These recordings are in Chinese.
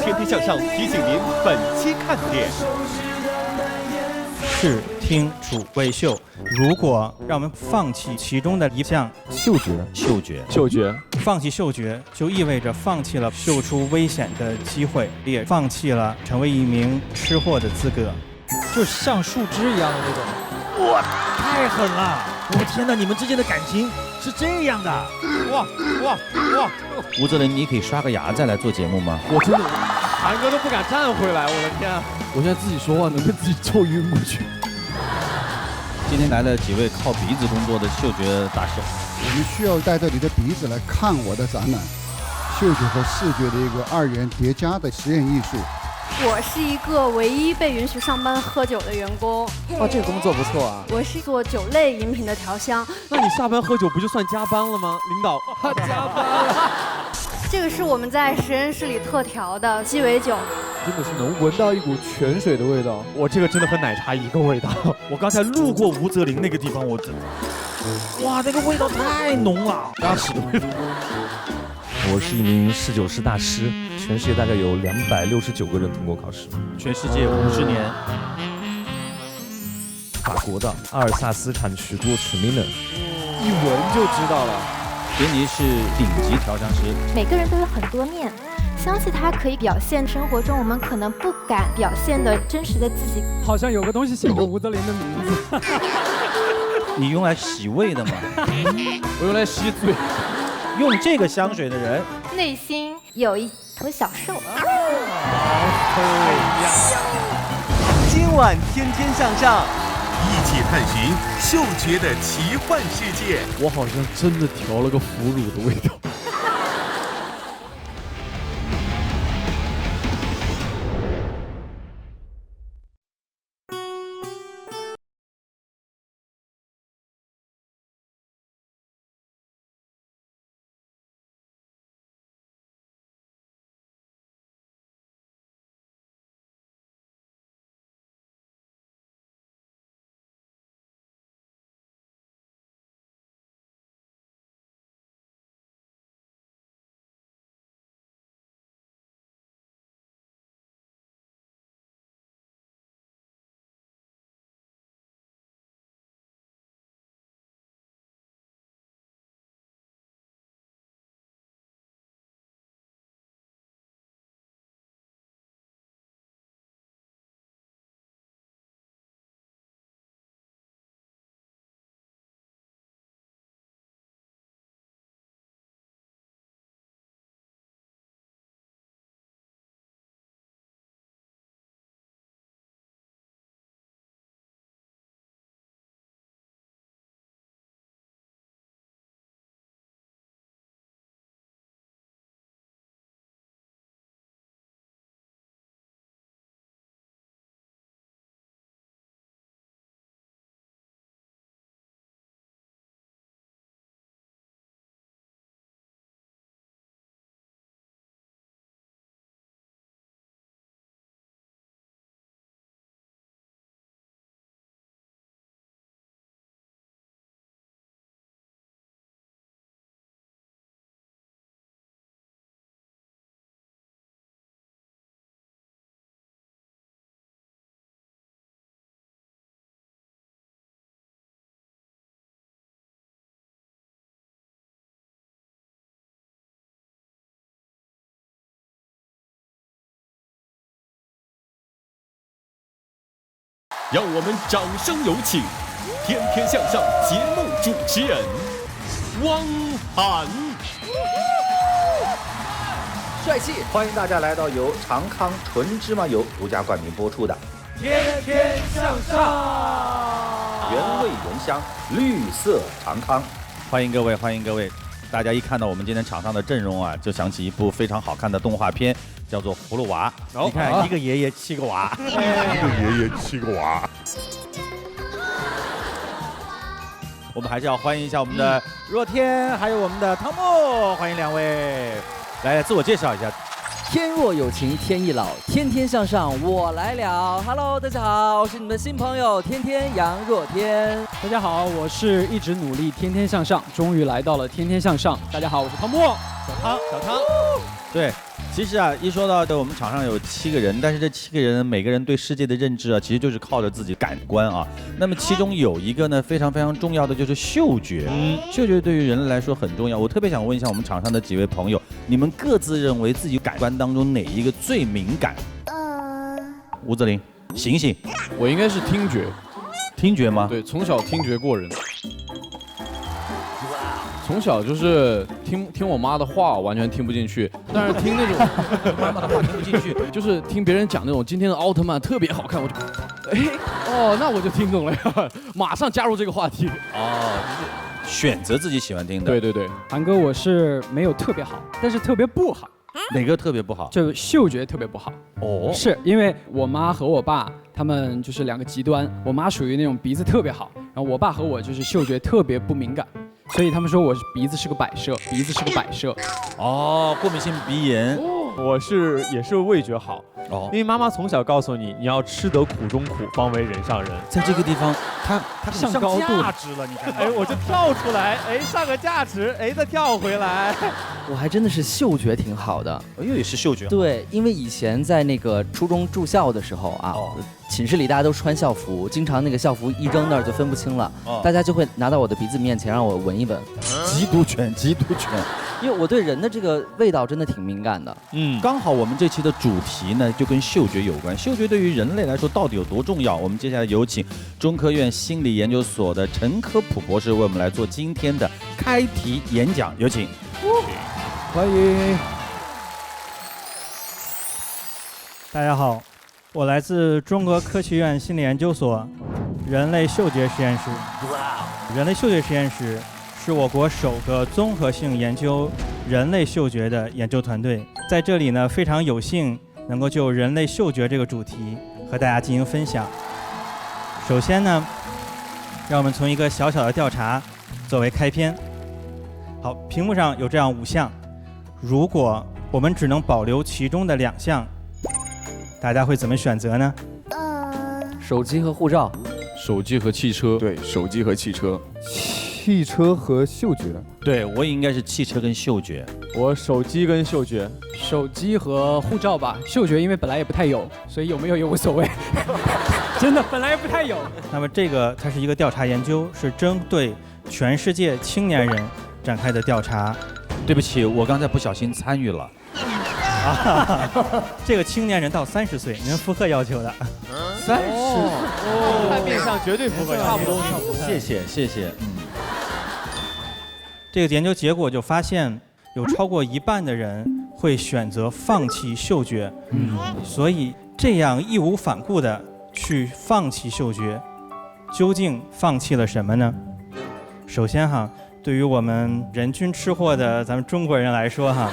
天天向上提醒您本期看点。视听触味嗅，如果让我们放弃其中的一项嗅觉，放弃嗅觉，就意味着放弃了嗅出危险的机会，也放弃了成为一名吃货的资格。就像树枝一样的那种。哇，太狠了！我天哪，你们之间的感情是这样的！哇！吴泽林，你可以刷个牙再来做节目吗？我真的，韩哥都不敢站回来，我的天啊！我现在自己说话能被自己揍晕过去。今天来了几位靠鼻子工作的嗅觉大师。我们需要带着你的鼻子来看我的展览，嗅觉和视觉的一个二元叠加的实验艺术。我是一个唯一被允许上班喝酒的员工。哦，这个工作不错啊。我是做酒类饮品的调香。那你下班喝酒不就算加班了吗？领导，他加班了。这个是我们在实验室里特调的鸡尾酒。真的是能闻到一股泉水的味道。我这个真的和奶茶一个味道。我刚才路过吴泽林那个地方，哇，那个味道太浓了，牙齿的味道。我是一名侍酒师大师，全世界大概有269个人通过考试，全世界50年。法国的阿尔萨斯产区多取名的，一闻就知道了。别尼是顶级调香师。每个人都有很多面，相信它可以表现生活中我们可能不敢表现的真实的自己。好像有个东西写着吴泽林的名字。你用来洗胃的吗？我用来洗嘴。用这个香水的人，内心有一头小兽。今晚天天向上，一起探寻嗅觉的奇幻世界。我好像真的调了个腐乳的味道。让我们掌声有请天天向上节目主持人汪涵。帅气！欢迎大家来到由长康纯芝麻油独家冠名播出的《天天向上》，原味原香，绿色长康。欢迎各位，欢迎各位！大家一看到我们今天场上的阵容啊，就想起一部非常好看的动画片，叫做《葫芦娃》。你看，一个爷爷7个娃，一个爷爷7个娃。我们还是要欢迎一下我们的若天，还有我们的汤姆，欢迎两位，来自我介绍一下。天若有情天亦老，天天向上我来了。Hello， 大家好，我是你们的新朋友天天杨若天。大家好，我是一直努力天天向上，终于来到了天天向上。大家好，我是汤姆，小汤。对，其实啊，一说到我们场上有7个人，但是这7个人每个人对世界的认知啊，其实就是靠着自己感官啊。那么其中有一个呢，非常非常重要的就是嗅觉。嗅觉对于人类来说很重要。我特别想问一下我们场上的几位朋友，你们各自认为自己感官当中哪一个最敏感？吴泽林，醒醒！我应该是听觉。听觉吗？对，从小听觉过人。从小就是听我妈的话，完全听不进去，但是听那种妈妈的话听不进去，就是听别人讲那种今天的奥特曼特别好看，我就，那我就听懂了呀，马上加入这个话题。选择自己喜欢听的。对对对，韩哥，我是没有特别好，但是特别不好。哪个特别不好？就嗅觉特别不好。是因为我妈和我爸他们就是2个极端，我妈属于那种鼻子特别好，然后我爸和我就是嗅觉特别不敏感。所以他们说我鼻子是个摆设，鼻子是个摆设。过敏性鼻炎。我也是味觉好。因为妈妈从小告诉你，你要吃得苦中苦，方为人上人。在这个地方，它上高度价值了，你看。我就跳出来，上个价值，再跳回来。我还真的是嗅觉挺好的。也是嗅觉。对，因为以前在那个初中住校的时候啊，寝室里大家都穿校服，经常那个校服一扔那儿就分不清了，大家就会拿到我的鼻子面前让我闻一闻。缉毒犬，缉毒犬。因为我对人的这个味道真的挺敏感的。刚好我们这期的主题呢就跟嗅觉有关。嗅觉对于人类来说到底有多重要？我们接下来有请中科院心理研究所的陈科普博士为我们来做今天的开题演讲，有请。欢迎。大家好，我来自中国科学院心理研究所人类嗅觉实验室。人类嗅觉实验室是我国首个综合性研究人类嗅觉的研究团队。在这里呢，非常有幸能够就人类嗅觉这个主题和大家进行分享。首先呢，让我们从一个小小的调查作为开篇。好，屏幕上有这样5项，如果我们只能保留其中的2项，大家会怎么选择呢？手机和护照。手机和汽车。对，手机和汽车。汽车和嗅觉。对，我也应该是汽车跟嗅觉。我手机跟嗅觉。手机和护照吧，嗅觉因为本来也不太有，所以有没有也无所谓。真的，本来也不太有。那么这个它是一个调查研究，是针对全世界青年人展开的调查。对不起，我刚才不小心参与了。这个青年人到30岁，您符合要求的。30，看面相绝对符合，差不多。谢谢。这个研究结果就发现，有超过1半的人会选择放弃嗅觉。所以这样义无反顾的去放弃嗅觉，究竟放弃了什么呢？首先哈，对于我们人均吃货的咱们中国人来说哈，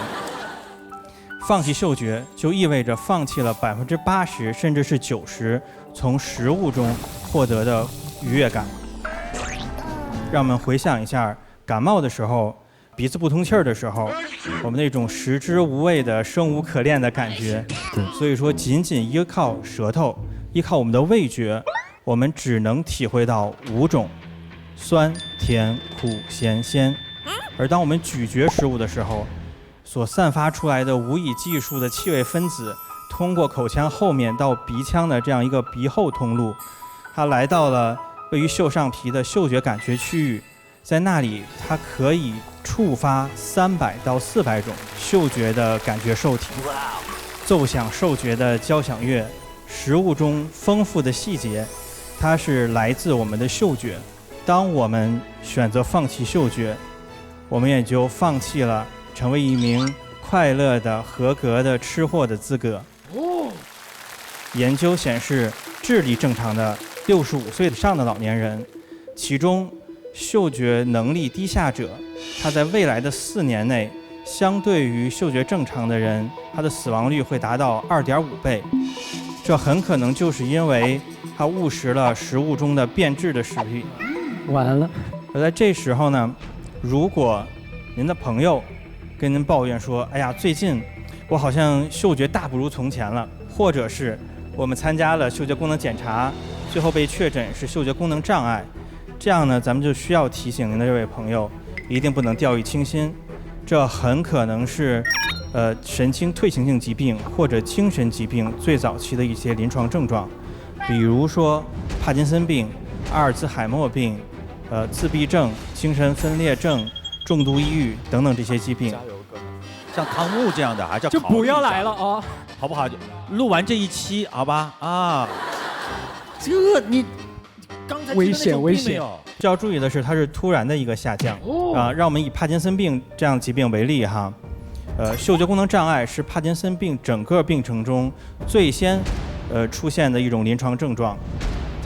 放弃嗅觉就意味着放弃了80%甚至是90%从食物中获得的愉悦感。让我们回想一下，感冒的时候，鼻子不通气儿的时候，我们那种食之无味的生无可恋的感觉。所以说，仅仅依靠舌头，依靠我们的味觉，我们只能体会到5种：酸、甜、苦、咸、鲜。而当我们咀嚼食物的时候，所散发出来的无以计数的气味分子，通过口腔后面到鼻腔的这样一个鼻后通路，它来到了位于嗅上皮的嗅觉感觉区域，在那里它可以触发300到400种嗅觉的感觉受体，奏响嗅觉的交响乐。食物中丰富的细节，它是来自我们的嗅觉。当我们选择放弃嗅觉，我们也就放弃了成为一名快乐的合格的吃货的资格。研究显示，智力正常的65岁以上的老年人，其中嗅觉能力低下者，他在未来的4年内，相对于嗅觉正常的人，他的死亡率会达到2.5倍。这很可能就是因为他误食了食物中的变质的食品。完了。而在这时候呢，如果您的朋友跟您抱怨说，哎呀，最近我好像嗅觉大不如从前了，或者是我们参加了嗅觉功能检查，最后被确诊是嗅觉功能障碍，这样呢，咱们就需要提醒您的这位朋友，一定不能掉以轻心。这很可能是神经退行性疾病或者精神疾病最早期的一些临床症状，比如说帕金森病、阿尔兹海默病、自闭症、精神分裂症、重度抑郁等等这些疾病。像汤姆这样的还叫就不要来了啊，好不好？录完这一期，好吧？啊，这你刚才危险危险。需要注意的是，它是突然的一个下降啊。让我们以帕金森病这样疾病为例哈，嗅觉功能障碍是帕金森病整个病程中最先出现的一种临床症状，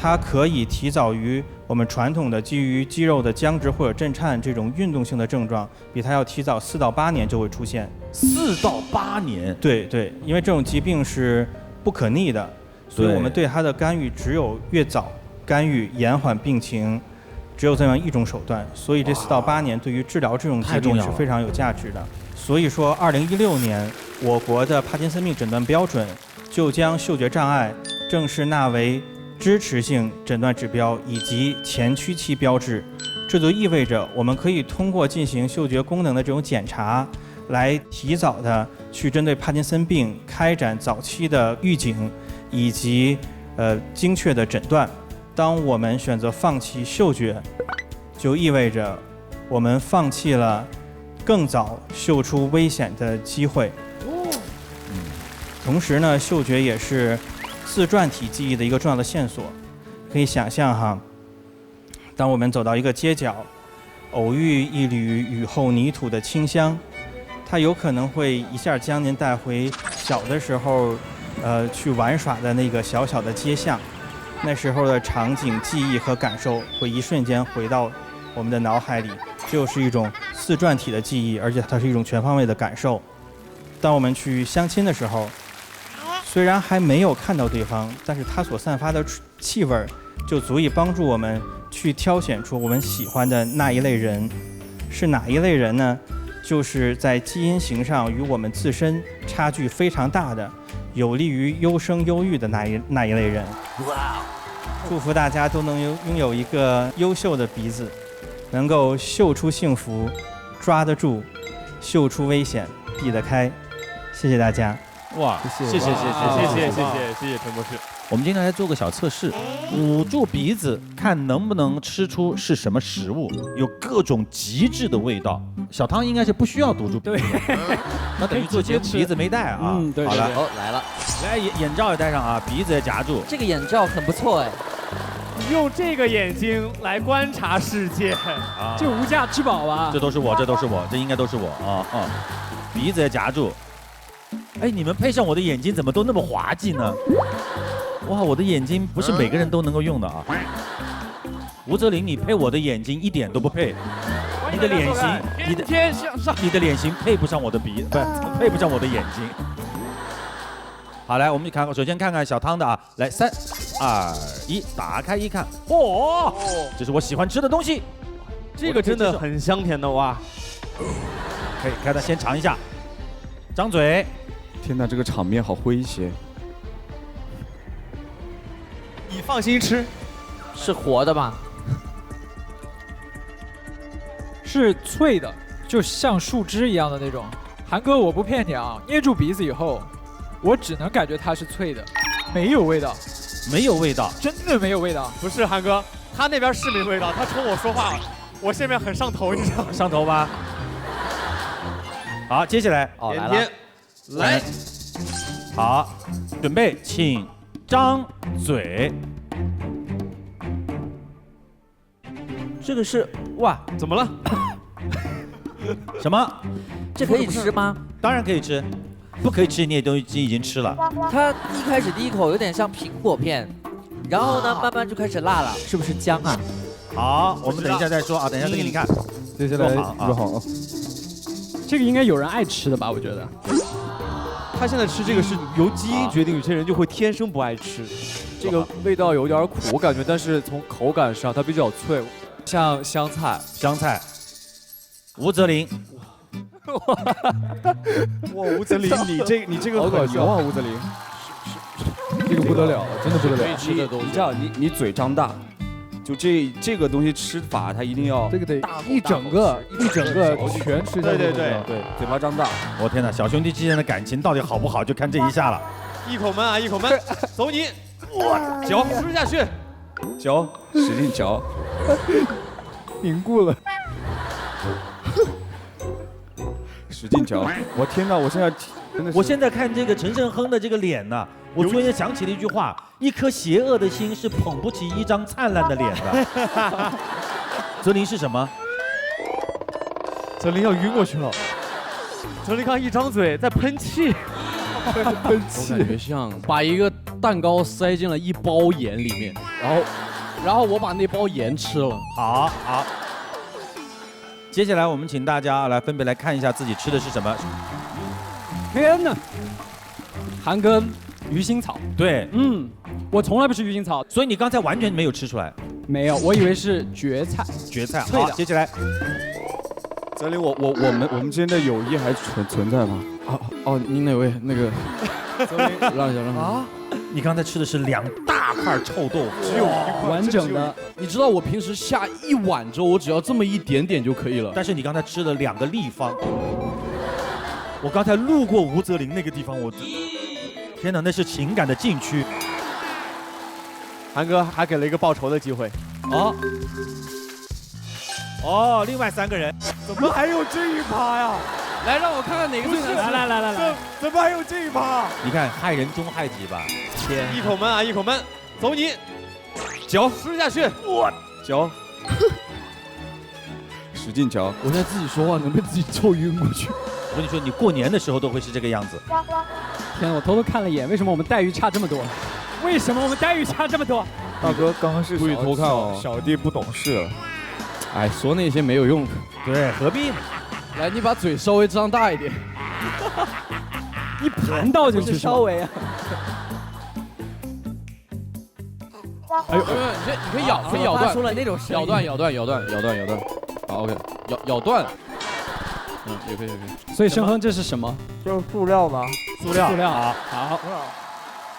它可以提早于我们传统的基于肌肉的僵直或者震颤这种运动性的症状，比它要提早4到8年就会出现。4到8年？对对，因为这种疾病是不可逆的，所以我们对它的干预只有越早干预，延缓病情，只有这样一种手段。所以这4到8年对于治疗这种疾病是非常有价值的。所以说，2016年我国的帕金森病诊断标准就将嗅觉障碍正式纳为支持性诊断指标以及前驱期标志。这就意味着我们可以通过进行嗅觉功能的这种检查，来提早的去针对帕金森病开展早期的预警以及精确的诊断。当我们选择放弃嗅觉，就意味着我们放弃了更早嗅出危险的机会。同时呢，嗅觉也是自传体记忆的一个重要的线索。可以想象哈，当我们走到一个街角，偶遇一缕雨后泥土的清香，它有可能会一下将您带回小的时候去玩耍的那个小小的街巷。那时候的场景、记忆和感受会一瞬间回到我们的脑海里，这就是一种自传体的记忆，而且它是一种全方位的感受。当我们去相亲的时候，虽然还没有看到对方，但是他所散发的气味就足以帮助我们去挑选出我们喜欢的那一类人。是哪一类人呢？就是在基因型上与我们自身差距非常大的，有利于优生优育的那一类人。祝福大家都能拥有一个优秀的鼻子，能够嗅出幸福，抓得住，嗅出危险，避得开。谢谢大家。哇，谢谢陈博士。我们今天来做个小测试，捂住鼻子，看能不能吃出是什么食物，有各种极致的味道。小汤应该是不需要堵住鼻子，那等于做节目鼻子没戴啊。对。好了，来了，来眼罩也戴上啊，鼻子也夹住。这个眼罩很不错哎。用这个眼睛来观察世界，这无价之宝啊！这都是我，这应该都是我啊。鼻子也夹住。哎，你们配上我的眼睛怎么都那么滑稽呢？哇，我的眼睛不是每个人都能够用的啊。吴泽林，你配我的眼睛一点都不配，你的脸型，你的脸型配不上我的鼻，不是配不上我的眼睛。好，来，我们看，首先看看小汤的啊，来，3、2、1，打开一看，嚯，这是我喜欢吃的东西，这个真的很香甜的哇。可以，开它先尝一下，张嘴。天哪，这个场面好诙谐。你放心吃，是活的吧？是脆的，就像树枝一样的那种。韩哥，我不骗你啊，捏住鼻子以后，我只能感觉它是脆的，没有味道。没有味道，真的没有味道。不是韩哥，他那边是没味道，他冲我说话，我现在很上头，你知道吗？上头吧。好，接下来来了。来，好，准备，请张嘴。这个是哇，怎么了？什么？这可以吃吗？当然可以吃，不可以吃你也都已经吃了。它一开始第一口有点像苹果片，然后呢慢慢就开始辣了，是不是姜啊？好，我们等一下再说啊，等一下再给你看。接下来入行啊。这个应该有人爱吃的吧？我觉得。他现在吃这个是由基因决定，有些人就会天生不爱吃。这个味道有点苦，我感觉，但是从口感上它比较脆，像香菜。香菜。吴泽林。哇，吴泽林，你这个很牛啊，吴泽林。这个不得了了，真的不得了。可以吃的东西。你这样，你嘴张大，就这个东西吃法，它一定要这个得一整个全吃下去。对，嘴巴张大。我天哪，小兄弟之间的感情到底好不好，就看这一下了。一口闷啊，一口闷，走你，嚼吃下去，嚼，使劲嚼，凝固了。使劲嚼，我天哪！我现在真的是，我现在看这个陈胜亨的这个脸呢，我突然想起了一句话：一颗邪恶的心是捧不起一张灿烂的脸的。泽林是什么？泽林要晕过去了。泽林刚一张嘴在喷气，喷气，我感觉像把一个蛋糕塞进了一包盐里面，然后我把那包盐吃了。好。接下来我们请大家来分别来看一下自己吃的是什么。天哪！韩庚鱼腥草。对，我从来不吃鱼腥草，所以你刚才完全没有吃出来。没有，我以为是蕨菜。蕨菜，好，接下来。泽林，我们之间的友谊还存在吗？哦，您哪位？那个，让一下。啊！你刚才吃的是2大块臭豆腐，只有一块完整的。你知道我平时下一碗粥，我只要这么一点点就可以了。但是你刚才吃了2个立方。我刚才路过吴泽林那个地方，天哪，那是情感的禁区。韩哥还给了一个报仇的机会。哦，另外3个人，怎么还有这一趴呀？来，让我看看哪个最难吃。来，怎么还有这一趴？你看害人终害己吧。天，一口闷啊，一口闷，走你，嚼吃下去，嚼，使劲嚼。我现在自己说话能被自己臭晕过去。我跟你说，你过年的时候都会是这个样子。天，我偷偷看了一眼，为什么我们待遇差这么多？为什么我们待遇差这么多？大哥刚刚是故意偷看哦，小弟不懂事了。哎，说那些没有用。对，何必呢？来，你把嘴稍微张大一点。一盘倒进去，稍微啊。哎呦，你可以咬，可以咬断，发出了那种声音。咬断。好 ，OK， 咬断。也可以。所以申亨这是什么？就是塑料吗？塑料。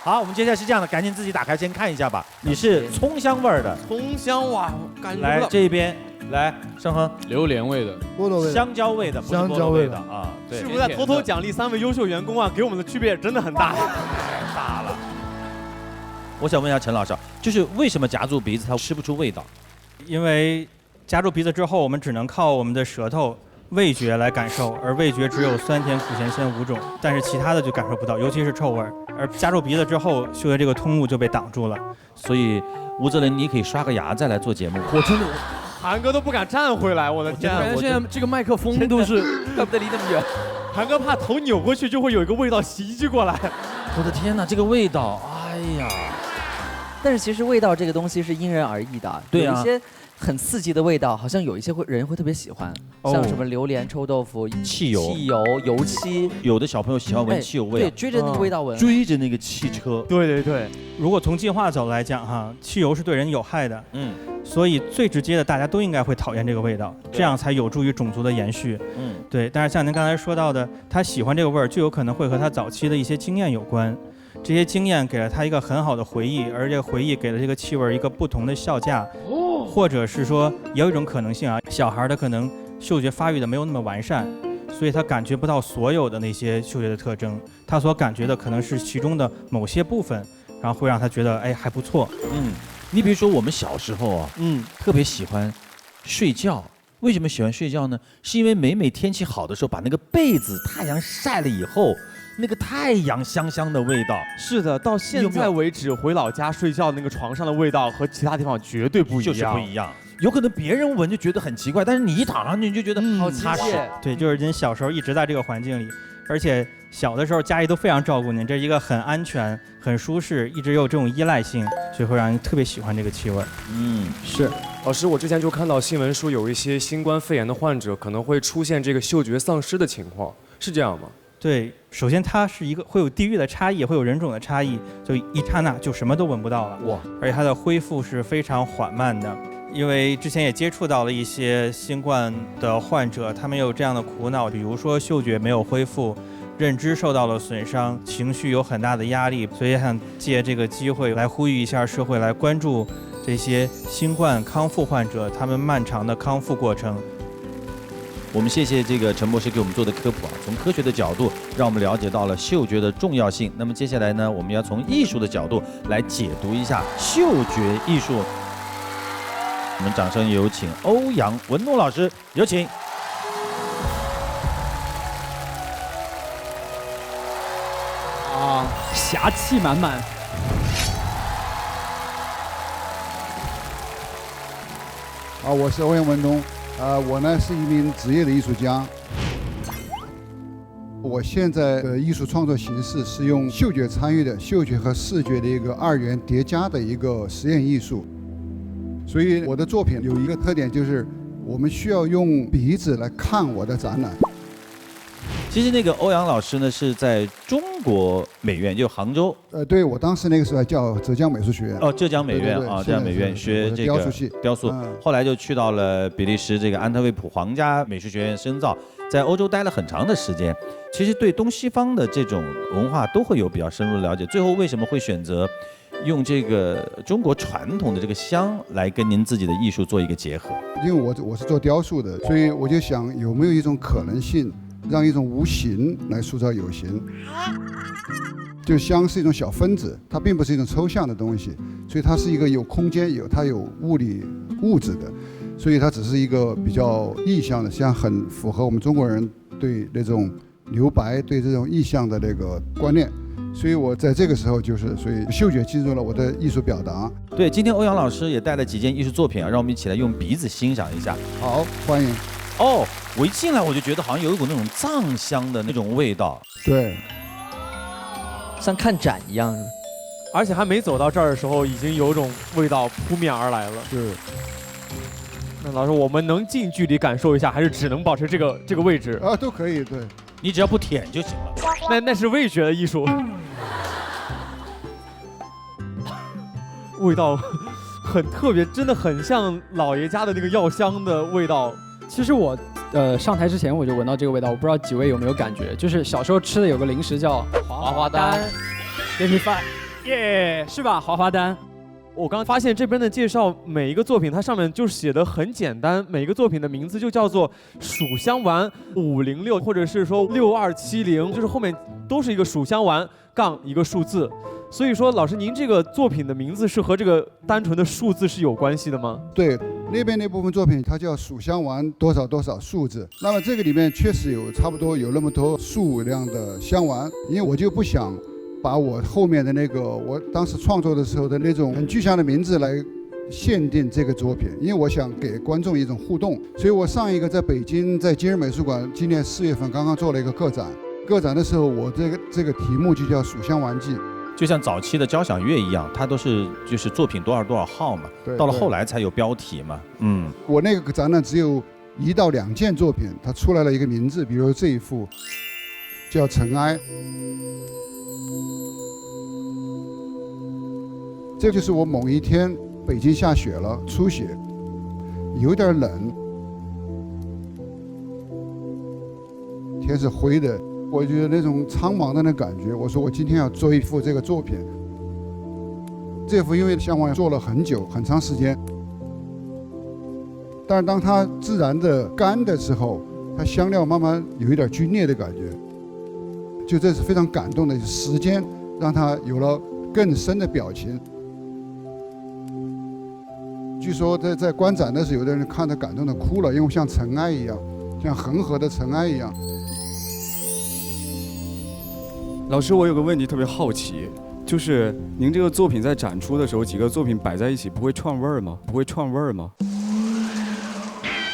好，我们接下来是这样的，赶紧自己打开先看一下吧。你是葱香味儿的。葱香哇，感觉来这边。来，申亨，榴莲味的，菠萝味的，香蕉味的，不是菠萝味的啊。对，是不是在偷偷奖励3位优秀员工啊？给我们的区别真的很大，太大了。我想问一下陈老师，就是为什么夹住鼻子它吃不出味道？因为夹住鼻子之后，我们只能靠我们的舌头、味觉来感受，而味觉只有酸甜苦咸鲜5种，但是其他的就感受不到，尤其是臭味儿。而夹住鼻子之后，嗅觉这个通路就被挡住了。所以吴泽林，你可以刷个牙再来做节目。我真的。韩哥都不敢站回来，我的天！感觉现在这个麦克风都是怪不得离那么远。韩哥怕头扭过去就会有一个味道袭击过来。我的天哪，这个味道，哎呀！但是其实味道这个东西是因人而异的，对啊，有一些很刺激的味道，好像有一些人会特别喜欢，像什么榴莲、臭豆腐、汽油、油漆。有的小朋友喜欢闻汽油味，对，追着那个味道闻，追着那个汽车。对。如果从进化角度来讲哈，汽油是对人有害的，所以最直接的，大家都应该会讨厌这个味道，这样才有助于种族的延续。对。但是像您刚才说到的，他喜欢这个味儿，就有可能会和他早期的一些经验有关。这些经验给了他一个很好的回忆，而这个回忆给了这个气味一个不同的效价，或者是说，也有一种可能性啊，小孩他可能嗅觉发育的没有那么完善，所以他感觉不到所有的那些嗅觉的特征，他所感觉的可能是其中的某些部分，然后会让他觉得哎还不错。你比如说我们小时候啊，特别喜欢睡觉。为什么喜欢睡觉呢？是因为每天气好的时候，把那个被子太阳晒了以后，那个太阳香香的味道。是的，到现在为止，回老家睡觉那个床上的味道和其他地方绝对不一样，就是不一样。有可能别人闻就觉得很奇怪，但是你一躺上去你就觉得好踏实。对，就是您小时候一直在这个环境里，而且小的时候家里都非常照顾您，这是一个很安全、很舒适，一直有这种依赖性，所以会让人特别喜欢这个气味。是。老师，我之前就看到新闻说有一些新冠肺炎的患者可能会出现这个嗅觉丧失的情况，是这样吗？对，首先它是一个会有地域的差异，会有人种的差异，就一刹那就什么都闻不到了。哇！而且它的恢复是非常缓慢的，因为之前也接触到了一些新冠的患者，他们有这样的苦恼，比如说嗅觉没有恢复，认知受到了损伤，情绪有很大的压力，所以想借这个机会来呼吁一下社会来关注这些新冠康复患者他们漫长的康复过程。我们谢谢这个陈博士给我们做的科普啊，从科学的角度让我们了解到了嗅觉的重要性。那么接下来呢，我们要从艺术的角度来解读一下嗅觉艺术。我们掌声有请欧阳文诺老师，有请。啊，侠气满满。我是欧阳文东。我呢是一名职业的艺术家。我现在的艺术创作形式是用嗅觉参与的嗅觉和视觉的一个2元叠加的一个实验艺术。所以我的作品有一个特点，就是我们需要用鼻子来看我的展览。其实那个欧阳老师呢是在中国美院，就杭州。对，我当时那个时候叫浙江美术学院。哦，浙江美院啊，浙江美院学这个雕塑系，雕塑。后来就去到了比利时这个安特卫普皇家美术学院深造，在欧洲待了很长的时间。其实对东西方的这种文化都会有比较深入的了解。最后为什么会选择用这个中国传统的这个香来跟您自己的艺术做一个结合？因为我是做雕塑的，所以我就想有没有一种可能性，让一种无形来塑造有形。就香是一种小分子，它并不是一种抽象的东西，所以它是一个有空间、它有物理物质的，所以它只是一个比较意象的，像很符合我们中国人对那种留白、对这种意象的那个观念。所以我在这个时候所以嗅觉进入了我的艺术表达。对，今天欧阳老师也带了几件艺术作品啊，让我们一起来用鼻子欣赏一下。好，欢迎。哦，我一进来我就觉得好像有一股那种藏香的那种味道。对，像看展一样。而且还没走到这儿的时候，已经有种味道扑面而来了。是。那老师，我们能近距离感受一下，还是只能保持这个位置？都可以，对。你只要不舔就行了。那是味觉的艺术。味道很特别，真的很像老爷家的那个药香的味道。其实我上台之前我就闻到这个味道，我不知道几位有没有感觉，就是小时候吃的有个零食叫滑滑丹，给你饭，耶，是吧？滑滑丹。我刚发现这边的介绍，每一个作品它上面就写的很简单，每一个作品的名字就叫做蜀香丸506，或者是说6270，就是后面都是一个蜀香丸杠一个数字。所以说，老师您这个作品的名字是和这个单纯的数字是有关系的吗？对，那边那部分作品它叫蜀香丸多少多少数字，那么这个里面确实有差不多有那么多数量的香丸，因为我就不想把我后面的那个我当时创作的时候的那种很具象的名字来限定这个作品，因为我想给观众一种互动，所以我上一个在北京在今日美术馆今年4月份刚刚做了一个个展，个展的时候我这个题目就叫蜀香丸记。就像早期的交响乐一样，它都是就是作品多少多少号嘛，到了后来才有标题嘛。我那个展览只有1到2件作品，它出来了一个名字，比如这一幅叫尘埃，这就是我某一天北京下雪了，初雪，有点冷，天是灰的。我觉得那种苍茫的那感觉，我说我今天要做一幅这个作品。这幅因为香丸做了很久很长时间，但是当它自然的干的时候，它香料慢慢有一点皲裂的感觉，就这是非常感动的。时间让它有了更深的表情。据说在观展的时候，有的人看得感动的哭了，因为像尘埃一样，像恒河的尘埃一样。老师，我有个问题特别好奇，就是您这个作品在展出的时候，几个作品摆在一起，不会串味儿吗？不会串味儿吗？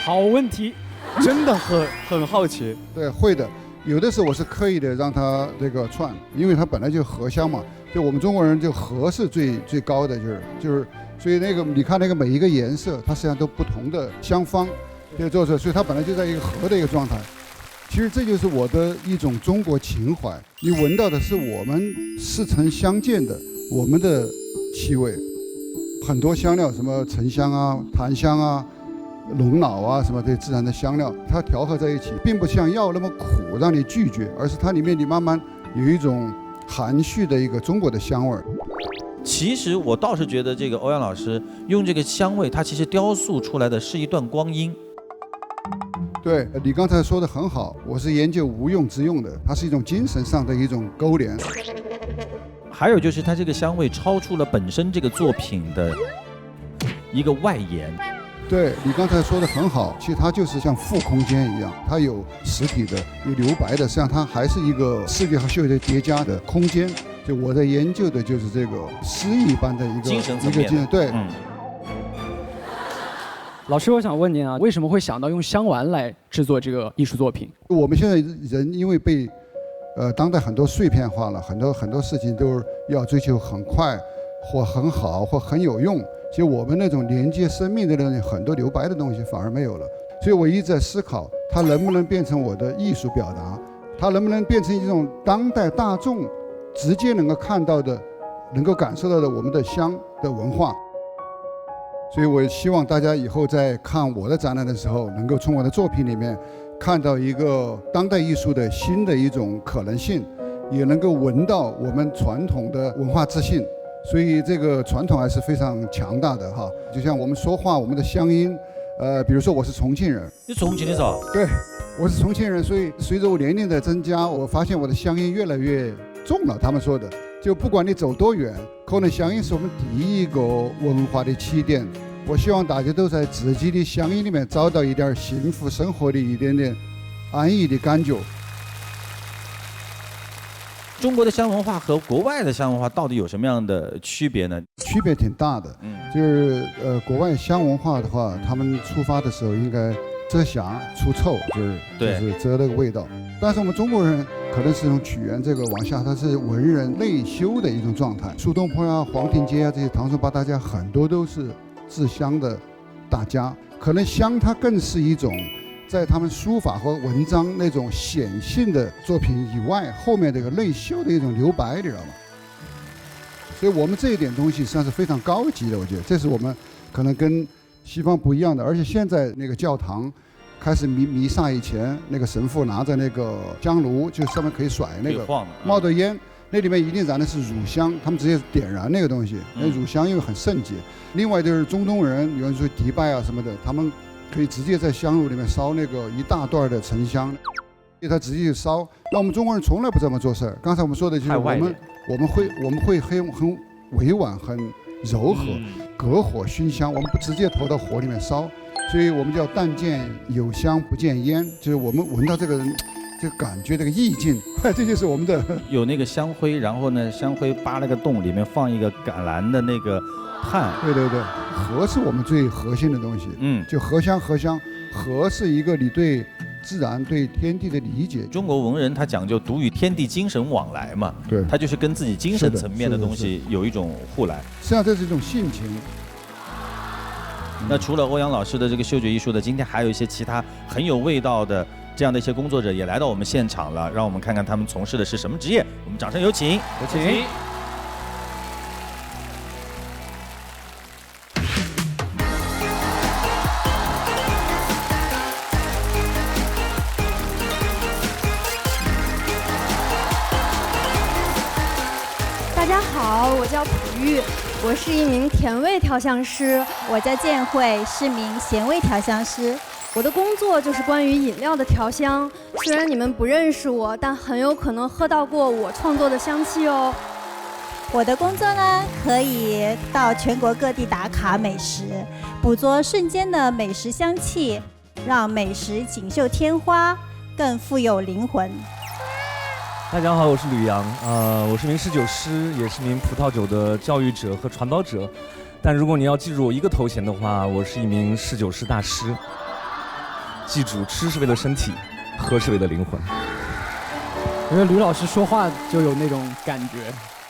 好问题，真的很好奇。对，会的。有的时候我是刻意的让它这个串，因为它本来就荷香嘛。就我们中国人就荷是最高的，就是，所以那个你看那个每一个颜色，它实际上都不同的香方，就做出来，所以它本来就在一个荷的一个状态。其实这就是我的一种中国情怀，你闻到的是我们似曾相见的我们的气味，很多香料，什么沉香啊、檀香啊、龙脑啊，什么这自然的香料，它调和在一起，并不像药那么苦让你拒绝，而是它里面你慢慢有一种含蓄的一个中国的香味。其实我倒是觉得这个欧阳老师用这个香味，它其实雕塑出来的是一段光阴。对，你刚才说的很好，我是研究无用之用的，它是一种精神上的一种勾连。还有就是它这个香味超出了本身这个作品的一个外延。对，你刚才说的很好，其实它就是像负空间一样，它有实体的，有留白的，实际上它还是一个视觉和嗅觉叠加的空间。就我在研究的就是这个诗意般的一个精神层面的。对。老师，我想问您啊，为什么会想到用香丸来制作这个艺术作品？我们现在人因为被当代很多碎片化了，很多事情都要追求很快或很好或很有用，其实我们那种连接生命的那种很多留白的东西反而没有了。所以我一直在思考，它能不能变成我的艺术表达，它能不能变成一种当代大众直接能够看到的、能够感受到的我们的香的文化。所以我希望大家以后在看我的展览的时候，能够从我的作品里面看到一个当代艺术的新的一种可能性，也能够闻到我们传统的文化自信。所以这个传统还是非常强大的哈。就像我们说话，我们的乡音，比如说我是重庆人，你重庆的嗦？对，我是重庆人，所以随着我年龄的增加，我发现我的乡音越来越重了。他们说的，就不管你走多远，可能乡音是我们第一个文化的起点。我希望大家都在自己的乡音里面找到一点幸福生活的一点点安逸的感觉。中国的香文化和国外的香文化到底有什么样的区别呢？区别挺大的，就是国外香文化的话，他们出发的时候应该遮瑕除臭，就是遮那个味道。但是我们中国人可能是从曲园这个往下，它是文人内修的一种状态。苏东坡啊、黄庭坚啊这些唐宋八大家很多都是制香的大家，可能香它更是一种在他们书法和文章那种显性的作品以外，后面这个内修的一种留白，你知道吗？所以我们这一点东西实际上是非常高级的，我觉得这是我们可能跟西方不一样的。而且现在那个教堂开始弥撒以前，那个神父拿着那个香炉，就上面可以甩那个冒的烟，那里面一定燃的是乳香，他们直接点燃那个东西。那乳香因为很圣洁。另外就是中东人，有人说迪拜啊什么的，他们可以直接在香炉里面烧那个一大段的沉香，他直接烧。那我们中国人从来不这么做事儿。刚才我们说的就是我们会很委婉、很柔和，隔火熏香，我们不直接投到火里面烧，所以我们叫但见有香不见烟，就是我们闻到这个这个感觉，这个意境，这就是我们的有那个香灰，然后呢，香灰扒了个洞，里面放一个橄榄的那个炭。对对对，和是我们最核心的东西。就和香，和是一个你对自然、对天地的理解。中国文人他讲究独与天地精神往来嘛，对，他就是跟自己精神层面的东西有一种互来。实际上这是一种性情。那除了欧阳老师的这个嗅觉艺术的，今天还有一些其他很有味道的这样的一些工作者也来到我们现场了，让我们看看他们从事的是什么职业。我们掌声有请，有请。大家好，我叫朴玉，我是一名甜味调香师。我叫建慧，是名咸味调香师。我的工作就是关于饮料的调香。虽然你们不认识我，但很有可能喝到过我创作的香气哦。我的工作呢，可以到全国各地打卡美食，捕捉瞬间的美食香气，让美食锦绣天花，更富有灵魂。大家好，我是吕阳，我是名侍酒师，也是名葡萄酒的教育者和传导者。但如果你要记住我一个头衔的话，我是一名侍酒师大师。记住，吃是为了身体，喝是为了灵魂。我觉得吕老师说话就有那种感觉。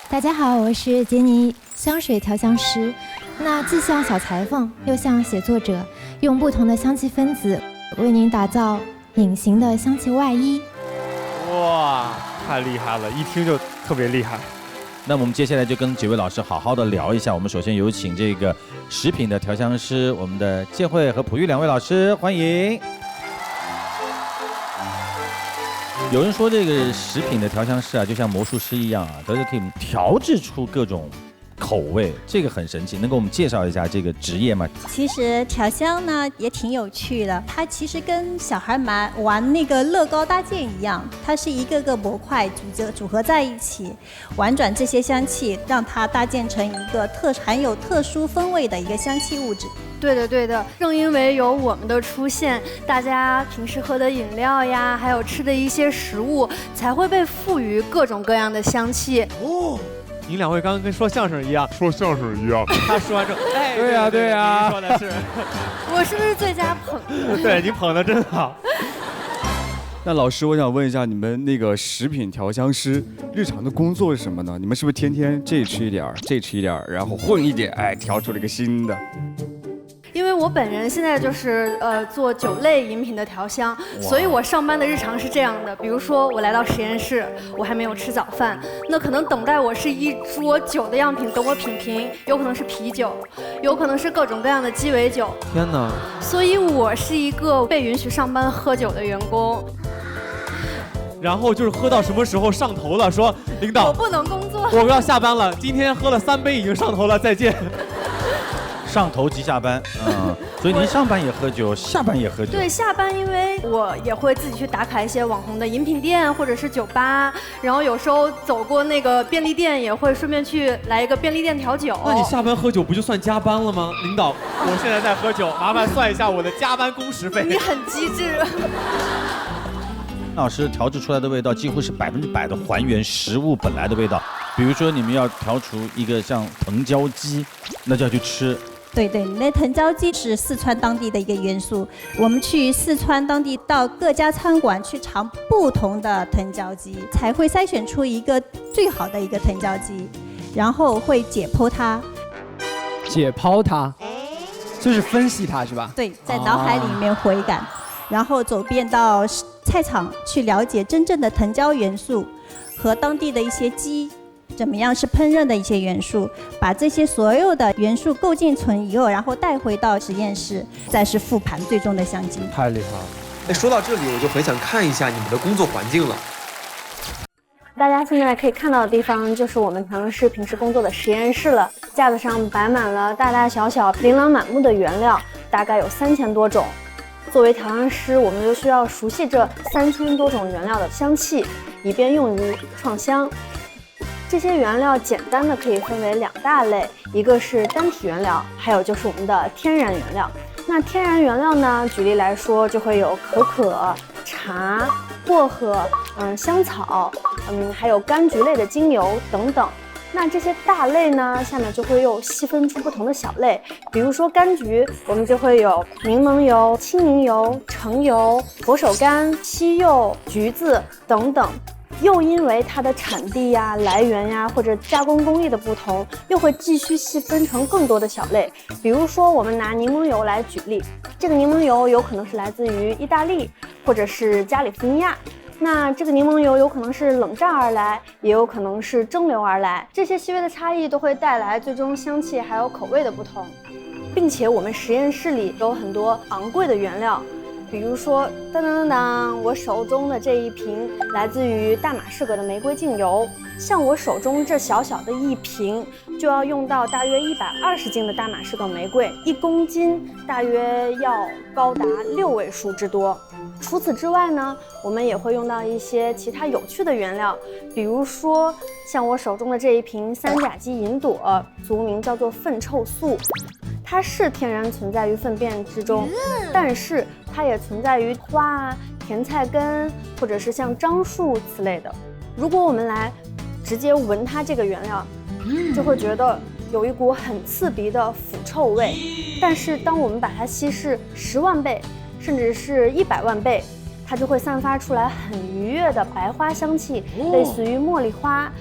大家好，我是杰尼香水调香师。那既像小裁缝，又像写作者，用不同的香气分子为您打造隐形的香气外衣。哇，太厉害了，一听就特别厉害。那我们接下来就跟几位老师好好的聊一下。我们首先有请这个食品的调香师，我们的建慧和朴玉两位老师，欢迎。有人说这个食品的调香师啊，就像魔术师一样啊，都是可以调制出各种口味，这个很神奇。能给我们介绍一下这个职业吗？其实调香呢也挺有趣的，它其实跟小孩玩那个乐高搭建一样，它是一个个模块组合在一起，玩转这些香气，让它搭建成一个含有特殊风味的一个香气物质。对的，对的，正因为有我们的出现，大家平时喝的饮料呀，还有吃的一些食物，才会被赋予各种各样的香气。哦，您两位刚刚跟说相声一样，说相声一样。他说完之后，哎，对呀对呀，您说的是，我是不是最佳捧？对，你捧的真好。那老师，我想问一下，你们那个食品调香师日常的工作是什么呢？你们是不是天天这吃一点儿，这吃一点儿，然后混一点，哎，调出了一个新的？因为我本人现在就是做酒类饮品的调香，所以我上班的日常是这样的。比如说我来到实验室，我还没有吃早饭，那可能等待我是一桌酒的样品等我品评，有可能是啤酒，有可能是各种各样的鸡尾酒。天哪！所以我是一个被允许上班喝酒的员工。然后就是喝到什么时候上头了，说领导我不能工作，我要下班了，今天喝了3杯已经上头了，再见。上头即下班，所以您上班也喝酒，下班也喝酒。对，下班因为我也会自己去打卡一些网红的饮品店或者是酒吧，然后有时候走过那个便利店也会顺便去来一个便利店调酒。那你下班喝酒不就算加班了吗？领导，我现在在喝酒，麻烦算一下我的加班工时费。你很机智。老师调制出来的味道几乎是100%的还原食物本来的味道。比如说你们要调出一个像藤椒鸡，那就要去吃。对，那藤椒鸡是四川当地的一个元素。我们去四川当地到各家餐馆去尝不同的藤椒鸡，才会筛选出一个最好的一个藤椒鸡，然后会解剖它。解剖它，就是分析它是吧？对，在脑海里面回感，然后走遍到菜场去了解真正的藤椒元素和当地的一些鸡。怎么样是烹饪的一些元素，把这些所有的元素构建成以后，然后带回到实验室，再是复盘最终的香精。太厉害了！哎，说到这里，我就很想看一下你们的工作环境了。大家现在可以看到的地方，就是我们调香师平时工作的实验室了。架子上摆满了大大小小、琳琅满目的原料，大概有3000多种。作为调香师，我们就需要熟悉这3000多种原料的香气，以便用于创香。这些原料简单的可以分为2大类，一个是单体原料，还有就是我们的天然原料。那天然原料呢，举例来说，就会有可可、茶、薄荷、香草，还有柑橘类的精油等等。那这些大类呢，下面就会又细分出不同的小类，比如说柑橘，我们就会有柠檬油、青柠油、橙油、佛手柑、西柚、橘子等等。又因为它的产地呀、来源呀或者加工工艺的不同，又会继续细分成更多的小类。比如说，我们拿柠檬油来举例，这个柠檬油有可能是来自于意大利或者是加利福尼亚。那这个柠檬油有可能是冷榨而来，也有可能是蒸馏而来。这些细微的差异都会带来最终香气还有口味的不同，并且我们实验室里有很多昂贵的原料。比如说，我手中的这一瓶来自于大马士革的玫瑰净油，像我手中这小小的一瓶，就要用到大约120斤的大马士革玫瑰，1公斤大约要高达6位数之多。除此之外呢，我们也会用到一些其他有趣的原料，比如说像我手中的这一瓶3甲基银朵，俗名叫做粪臭素。它是天然存在于粪便之中，但是它也存在于花啊、甜菜根或者是像樟树此类的。如果我们来直接闻它这个原料，就会觉得有一股很刺鼻的腐臭味。但是当我们把它稀释10万倍，甚至是100万倍，它就会散发出来很愉悦的白花香气，类似于茉莉花。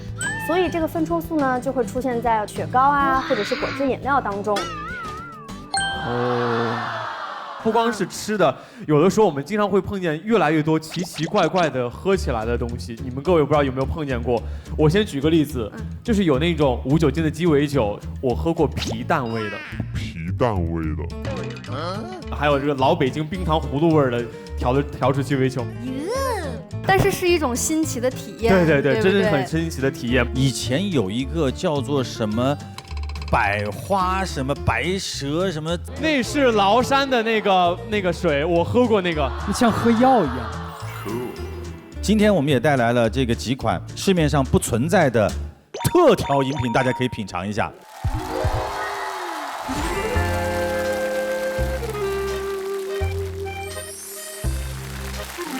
所以这个粪臭素呢，就会出现在雪糕啊，或者是果汁饮料当中。不光是吃的，有的时候我们经常会碰见越来越多奇奇怪怪的喝起来的东西。你们各位不知道有没有碰见过？我先举个例子，就是有那种无酒精的鸡尾酒，我喝过皮蛋味的，还有这个老北京冰糖葫芦味的调制鸡尾酒。但是是一种新奇的体验。对，真是很新奇的体验。以前有一个叫做什么百花什么白蛇什么，那是崂山的那个水，我喝过那个，像喝药一样。今天我们也带来了这个几款市面上不存在的特调饮品，大家可以品尝一下。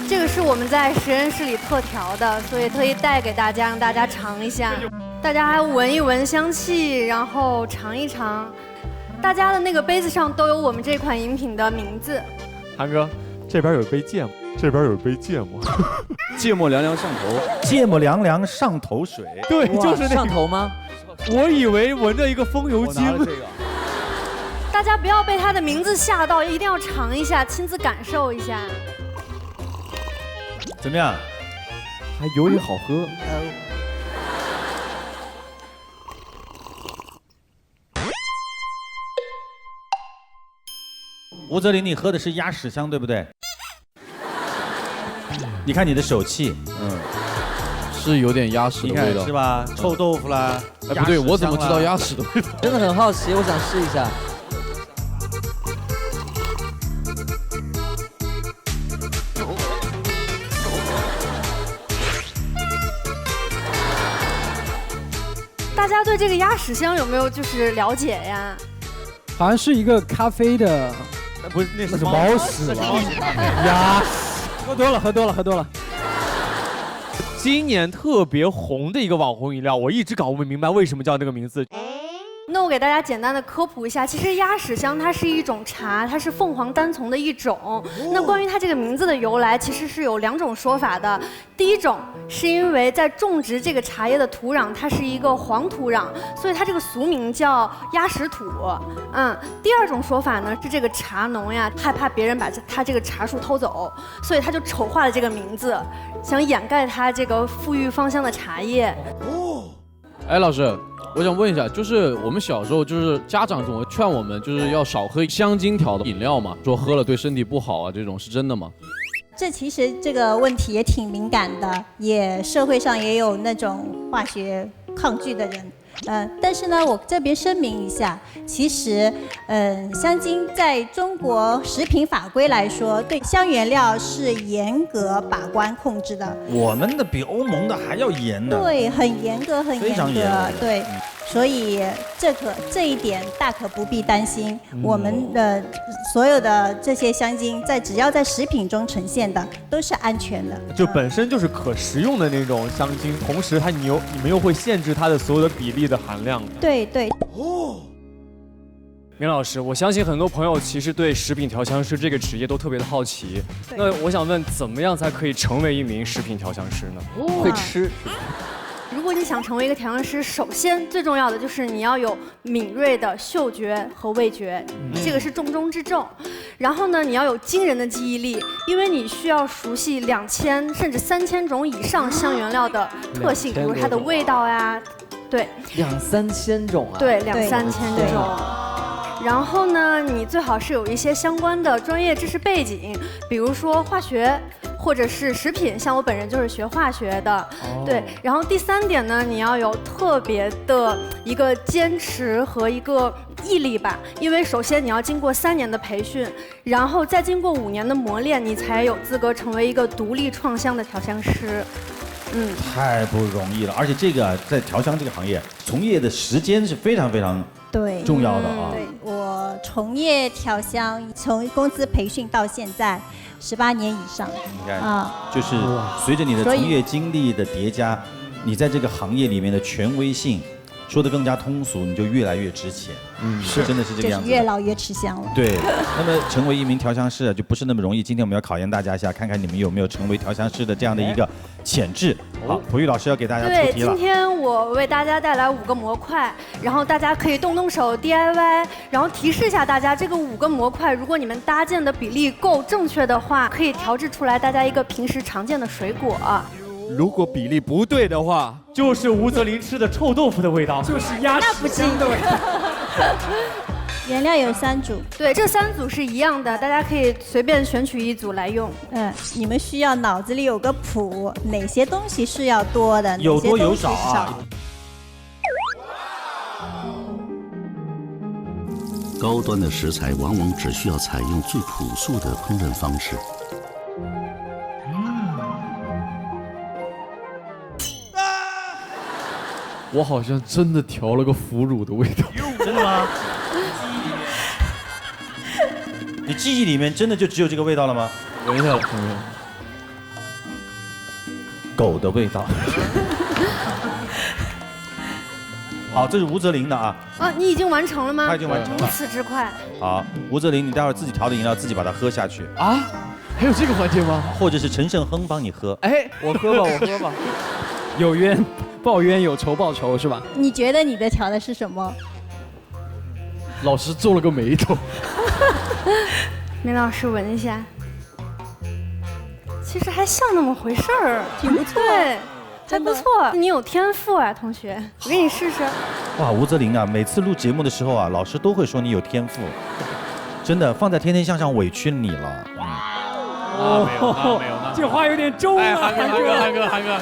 这个是我们在实验室里特调的，所以特意带给大家，让大家尝一下。大家还闻一闻香气，然后尝一尝。大家的那个杯子上都有我们这款饮品的名字。韩哥，这边有一杯芥末，这边有一杯芥末。芥末凉凉上头，芥末凉凉上头水。对，就是那个。上头吗？我以为闻着一个风油精。大家不要被它的名字吓到，一定要尝一下，亲自感受一下。怎么样？还有点好喝。吴泽林，你喝的是鸭屎香，对不对？你看你的手气，是有点鸭屎的味道，是吧？臭豆腐啦。哎，不对，我怎么知道鸭屎的味道？真的很好奇，我想试一下。大家对这个鸭屎香有没有就是了解呀？好像是一个咖啡的，不是，那是猫屎吧？鸭屎，喝多了。今年特别红的一个网红饮料，我一直搞不明白为什么叫那个名字。那我给大家简单的科普一下，其实鸭屎香它是一种茶，它是凤凰单丛的一种。那关于它这个名字的由来，其实是有2种说法的。第一种是因为在种植这个茶叶的土壤，它是一个黄土壤，所以它这个俗名叫鸭屎土。第2种说法呢是这个茶农呀害怕别人把他这个茶树偷走，所以他就丑化了这个名字，想掩盖它这个馥郁芳香的茶叶。哎，老师。我想问一下，就是我们小时候，就是家长总会劝我们，就是要少喝香精调的饮料嘛，说喝了对身体不好啊，这种是真的吗？这其实这个问题也挺敏感的，社会上也有那种化学抗拒的人。但是呢，我这边声明一下，其实，香精在中国食品法规来说，对香原料是严格把关控制的。我们的比欧盟的还要严的。对，很严格，非常严格。对，所以这一点大可不必担心。我们的所有的这些香精，只要在食品中呈现的，都是安全的。就本身就是可食用的那种香精，同时你们又会限制它的所有的比例的含量。对。明老师，我相信很多朋友其实对食品调香师这个职业都特别的好奇。那我想问，怎么样才可以成为一名食品调香师呢？会吃。如果你想成为一个调香师，首先最重要的就是你要有敏锐的嗅觉和味觉，这个是重中之重。然后呢，你要有惊人的记忆力，因为你需要熟悉2000甚至3000种以上香原料的特性，比如它的味道呀，对，2、3千种啊，对，2、3千种。然后呢，你最好是有一些相关的专业知识背景，比如说化学或者是食品，像我本人就是学化学的。对，然后第3点呢，你要有特别的一个坚持和一个毅力吧，因为首先你要经过3年的培训，然后再经过5年的磨练，你才有资格成为一个独立创香的调香师。太不容易了，而且这个在调香这个行业，从业的时间是非常非常重要的啊。对，我从业调香，从公司培训到现在18年以上。你看，就是随着你的从业经历的叠加，你在这个行业里面的权威性说得更加通俗，你就越来越值钱。是，真的是这个样子。越老越吃香了。对，那么成为一名调香师就不是那么容易。今天我们要考验大家一下，看看你们有没有成为调香师的这样的一个潜质。好，璞玉老师要给大家出题了。对，今天我为大家带来5个模块，然后大家可以动动手 DIY， 然后提示一下大家，这个5个模块，如果你们搭建的比例够正确的话，可以调制出来大家一个平时常见的水果。如果比例不对的话，就是吴泽林吃的臭豆腐的味道，就是鸭屎香的味道。原料有3组，对，这3组是一样的，大家可以随便选取1组来用。你们需要脑子里有个谱，哪些东西是要多的，有多有少啊。高端的食材往往只需要采用最朴素的烹饪方式。我好像真的调了个腐乳的味道。真的吗？你记忆里面真的就只有这个味道了吗？闻一下，狗的味道。好，这是吴泽林的啊。啊，你已经完成了吗？他已经完成了如此之快。好，吴泽林，你待会儿自己调的饮料自己把它喝下去啊？还有这个环节吗？或者是陈胜亨帮你喝？哎，我喝吧，我喝吧。有冤报冤，有仇报仇，是吧？你觉得你的调的是什么？老师皱了个眉头。梅老师闻一下，其实还像那么回事儿，挺不错。对，还不错。你有天赋啊，同学，我给你试试。哇，吴泽林啊，每次录节目的时候啊，老师都会说你有天赋，真的放在天天向上委屈你了。哦，没有，没有，这话有点重啊，韩哥。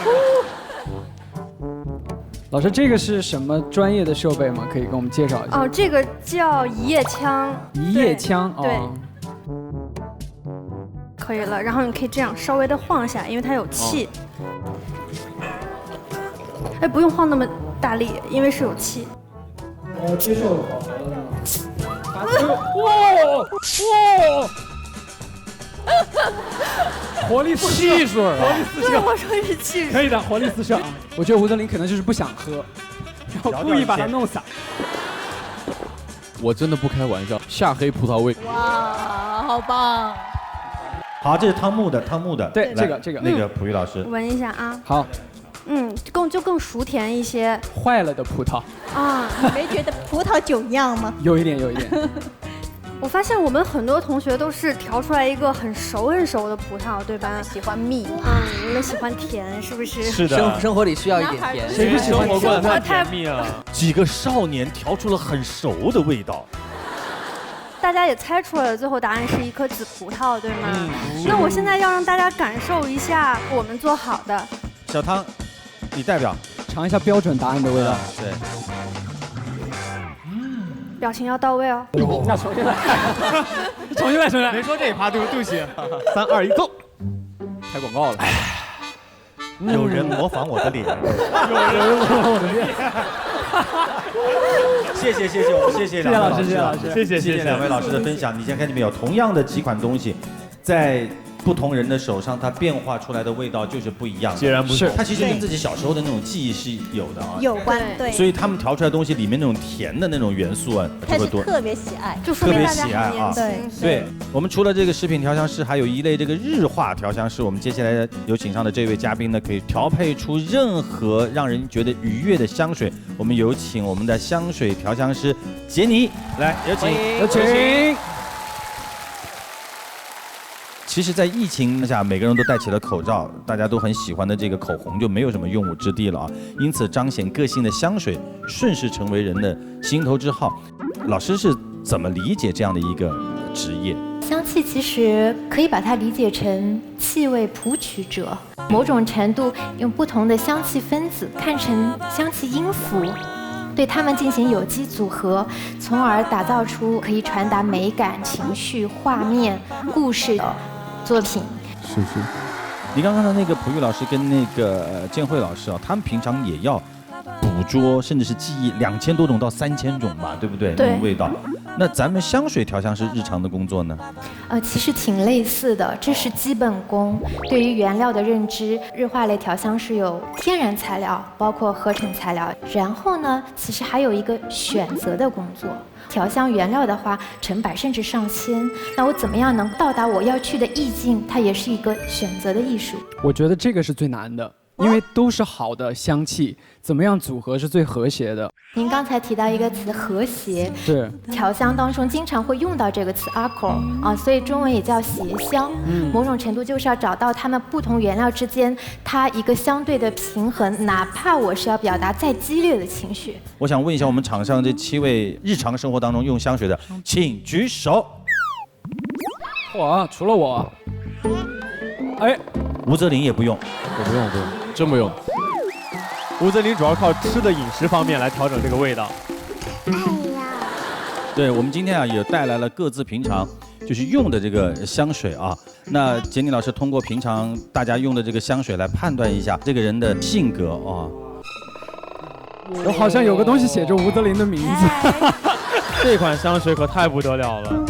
老师，这个是什么专业的设备吗？可以跟我们介绍一下。哦，这个叫一叶枪。一叶枪，对。哦。可以了，然后你可以这样稍微的晃一下，因为它有气。哎，不用晃那么大力，因为是有气。我接受了。活力四射，汽水啊！对，我说是汽水。可以的，活力四射。我觉得吴泽林可能就是不想喝，然后故意把它弄洒。我真的不开玩笑，夏黑葡萄味。哇，好棒！好，这是汤姆的，对，这个那个璞玉老师闻一下啊。好。更熟甜一些。坏了的葡萄。啊，你没觉得葡萄酒酿吗？有一点。我发现我们很多同学都是调出来一个很熟的葡萄，对吧？喜欢蜜，你们喜欢甜，是不是？是的，生活里需要一点甜。谁不喜欢生活太甜蜜了？几个少年调出了很熟的味道。大家也猜出来了，最后答案是一颗紫葡萄，对吗？那我现在要让大家感受一下我们做好的。小汤，你代表尝一下标准答案的味道。对。表情要到位哦。那重新来，重新来。没说这一趴对不起。3、2、1，走。开广告了。有人模仿我的脸。谢谢，我们谢谢两位老师，谢谢两位老师的分享。你先看，你们有同样的几款东西，在不同人的手上，它变化出来的味道就是不一样的，截然不同。它其实跟自己小时候的那种记忆是有的啊，有关，对。所以他们调出来的东西里面那种甜的那种元素啊，他是特别喜爱，就说明大家很年轻。对，我们除了这个食品调香师，还有一类这个日化调香师。我们接下来有请上的这位嘉宾呢，可以调配出任何让人觉得愉悦的香水。我们有请我们的香水调香师杰尼来，有请。其实，在疫情下，每个人都戴起了口罩，大家都很喜欢的这个口红就没有什么用武之地了啊。因此，彰显个性的香水顺势成为人的心头之好。老师是怎么理解这样的一个职业？香气其实可以把它理解成气味谱曲者，某种程度用不同的香气分子看成香气音符，对它们进行有机组合，从而打造出可以传达美感、情绪、画面、故事的作品。是。你刚刚的那个璞玉老师跟那个建慧老师啊，他们平常也要捕捉甚至是记忆2000多种到3000种吧，对不对？对。那种味道。那咱们香水调香师日常的工作呢？其实挺类似的，这是基本功。对于原料的认知，日化类调香师有天然材料，包括合成材料。然后呢，其实还有一个选择的工作。调香原料的话，成百甚至上千。那我怎么样能到达我要去的意境？它也是一个选择的艺术。我觉得这个是最难的。因为都是好的香气，怎么样组合是最和谐的？您刚才提到一个词“和谐”，是调香当中经常会用到这个词 “accord” 啊，所以中文也叫协香。某种程度就是要找到它们不同原料之间它一个相对的平衡，哪怕我是要表达再激烈的情绪。我想问一下，我们场上这7位日常生活当中用香水的，请举手。除了我，哎，吴泽林也不用，我不用，真不用。吴泽林主要靠吃的饮食方面来调整这个味道。对，我们今天啊也带来了各自平常就是用的这个香水啊。那杰尼老师通过平常大家用的这个香水来判断一下这个人的性格啊。我好像有个东西写着吴德林的名字。这款香水可太不得了了。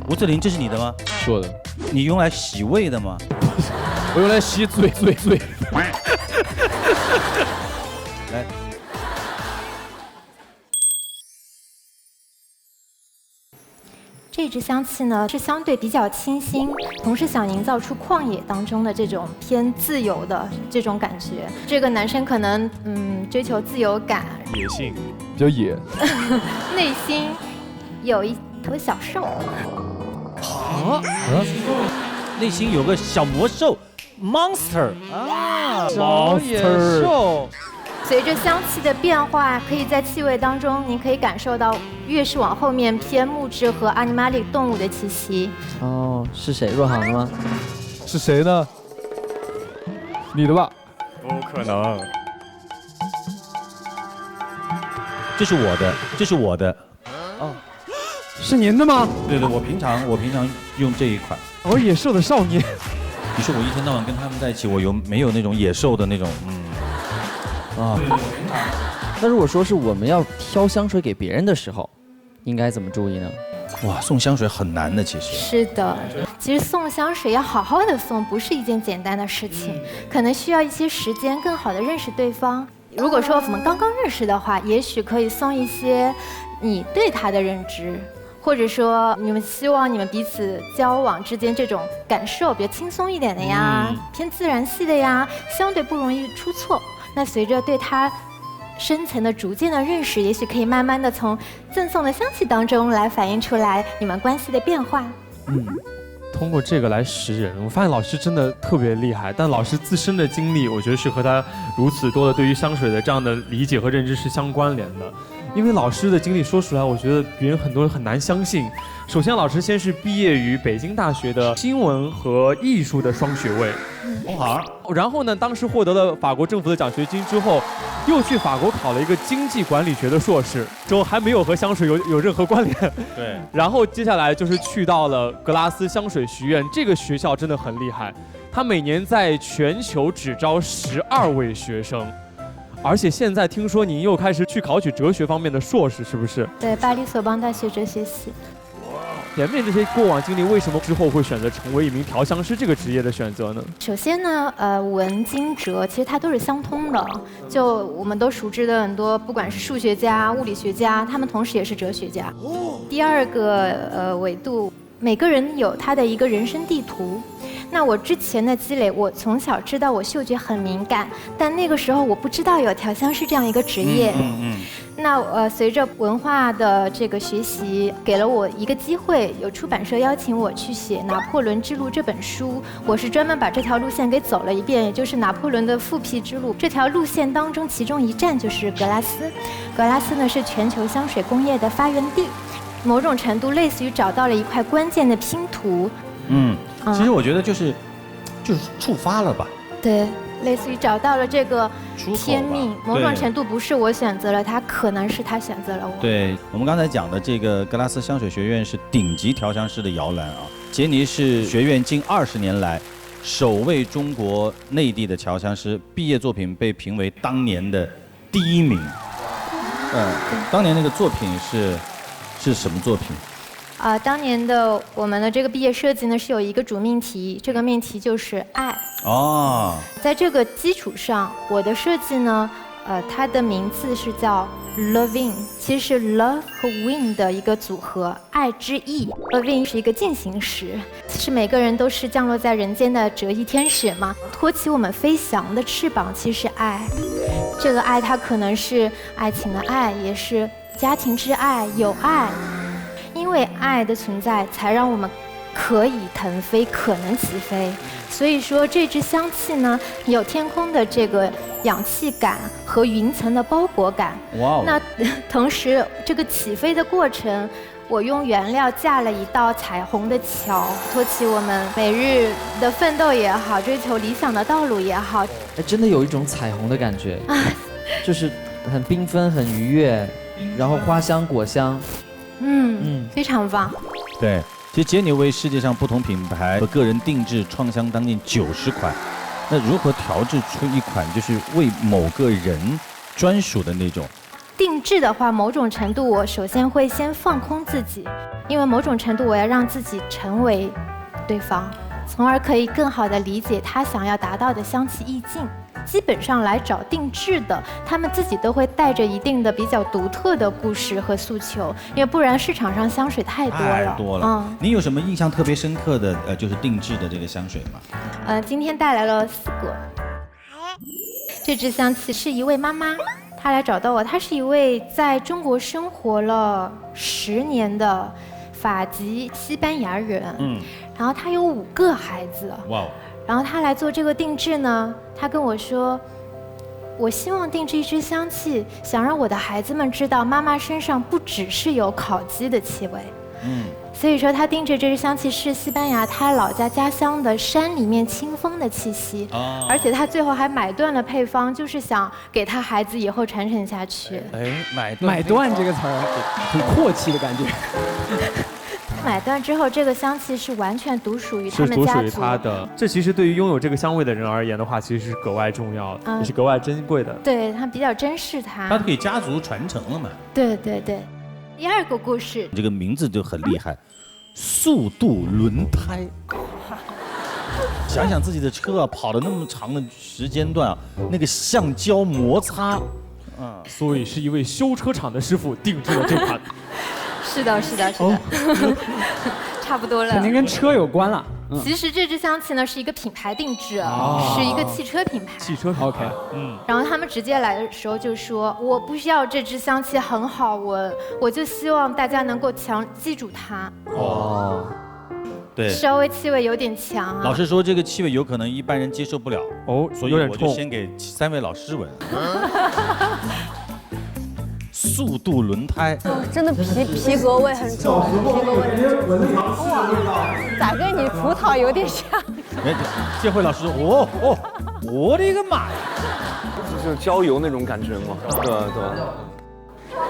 吴德林，这是你的吗？是我的。你用来洗胃的吗？我用来洗嘴。来。这支香气呢是相对比较清新，同时想营造出旷野当中的这种偏自由的这种感觉。这个男生可能追求自由感，野性比较野，内心有一头小兽。啊？内心有个小魔兽 ，monster 啊，小野兽。随着香气的变化，可以在气味当中，您可以感受到越是往后面偏木质和 animalic 动物的气息。哦，是谁？若航的吗？是谁呢？你的吧？不可能。这是我的，这是我的。哦，是您的吗？对，我平常用这一款。哦，野兽的少年。你说我一天到晚跟他们在一起，我没有那种野兽的那种啊，那如果说是我们要挑香水给别人的时候，应该怎么注意呢？哇，送香水很难的，其实。是的，其实送香水要好好的送，不是一件简单的事情，可能需要一些时间，更好的认识对方。如果说我们刚刚认识的话，也许可以送一些你对他的认知，或者说你们希望你们彼此交往之间这种感受比较轻松一点的呀，偏自然系的呀，相对不容易出错。那随着对他深层的逐渐的认识，也许可以慢慢的从赠送的香气当中来反映出来你们关系的变化。通过这个来识人，我发现老师真的特别厉害，但老师自身的经历，我觉得是和他如此多的对于香水的这样的理解和认知是相关联的。因为老师的经历说出来，我觉得别人很多人很难相信。首先，老师先是毕业于北京大学的新闻和艺术的双学位，然后呢，当时获得了法国政府的奖学金之后，又去法国考了一个经济管理学的硕士，之后还没有和香水有任何关联。对。然后接下来就是去到了格拉斯香水学院，这个学校真的很厉害，他每年在全球只招12位学生。而且现在听说您又开始去考取哲学方面的硕士，是不是？对，巴黎索邦大学哲学系。前面这些过往经历，为什么之后会选择成为一名调香师这个职业的选择呢？首先呢，文经哲其实它都是相通的，就我们都熟知的很多，不管是数学家、物理学家，他们同时也是哲学家。第二个维度，每个人有他的一个人生地图。那我之前的积累，我从小知道我嗅觉很敏感，但那个时候我不知道有调香师这样一个职业。那随着文化的这个学习，给了我一个机会，有出版社邀请我去写《拿破仑之路》这本书。我是专门把这条路线给走了一遍，也就是拿破仑的复辟之路。这条路线当中，其中一站就是格拉斯。格拉斯呢是全球香水工业的发源地，某种程度类似于找到了一块关键的拼图。其实我觉得就是触发了吧。对，类似于找到了这个天命，某种程度不是我选择了他，可能是他选择了我。对，我们刚才讲的这个格拉斯香水学院是顶级调香师的摇篮啊。杰尼是学院近20年来首位中国内地的调香师，毕业作品被评为当年的第1名。当年那个作品是什么作品？当年的我们的这个毕业设计呢是有一个主命题，这个命题就是爱。在这个基础上，我的设计呢，它的名字是叫 Loving， 其实是 Love 和 Wing 的一个组合，爱之意。Loving 是一个进行时，其实每个人都是降落在人间的折翼天使嘛，托起我们飞翔的翅膀，其实是爱。这个爱它可能是爱情的爱，也是家庭之爱、友爱。因为爱的存在，才让我们可以腾飞，可能起飞。所以说，这支香气呢，有天空的这个氧气感和云层的包裹感。那同时，这个起飞的过程，我用原料架了一道彩虹的桥，托起我们每日的奋斗也好，追求理想的道路也好。真的有一种彩虹的感觉，就是很缤纷、很愉悦，然后花香、果香。非常棒。对，其实杰尼为世界上不同品牌和个人定制创香将近90款，那如何调制出一款就是为某个人专属的那种？定制的话，某种程度我首先会先放空自己，因为某种程度我要让自己成为对方，从而可以更好地理解他想要达到的香气意境。基本上来找定制的，他们自己都会带着一定的比较独特的故事和诉求，因为不然市场上香水太多了。太多了。你有什么印象特别深刻的就是定制的这个香水吗？今天带来了4个。这支香气是一位妈妈，她来找到我，她是一位在中国生活了10年的法籍西班牙人。然后她有5个孩子。哇。然后他来做这个定制呢，他跟我说，我希望定制一支香气，想让我的孩子们知道妈妈身上不只是有烤鸡的气味。所以说他定制这支香气是西班牙他老家乡的山里面清风的气息。而且他最后还买断了配方，就是想给他孩子以后传承下去。买断这个词儿很阔气的感觉。买断之后，这个香气是完全独属于他们家族，是独属于他的。这其实对于拥有这个香味的人而言的话，其实是格外重要的，也是格外珍贵的。对，他比较珍视它。它可以家族传承了嘛？对对对。第2个故事，这个名字就很厉害，速度轮胎。想想自己的车跑了那么长的时间段啊，那个橡胶摩擦，所以是一位修车厂的师傅定制了这款。是的，差不多了。肯定跟车有关了。其实这支香气呢是一个品牌定制，是一个汽车品牌。汽车 OK。然后他们直接来的时候就说，我不需要这支香气很好闻，我就希望大家能够记住它。对，稍微气味有点强。老师说这个气味有可能一般人接受不了，所以我就先给3位老师闻。速度轮胎，真的皮革味很重，哇，咋跟你葡萄有点像？这回老师，我的个妈呀！就是郊游那种感觉吗？对。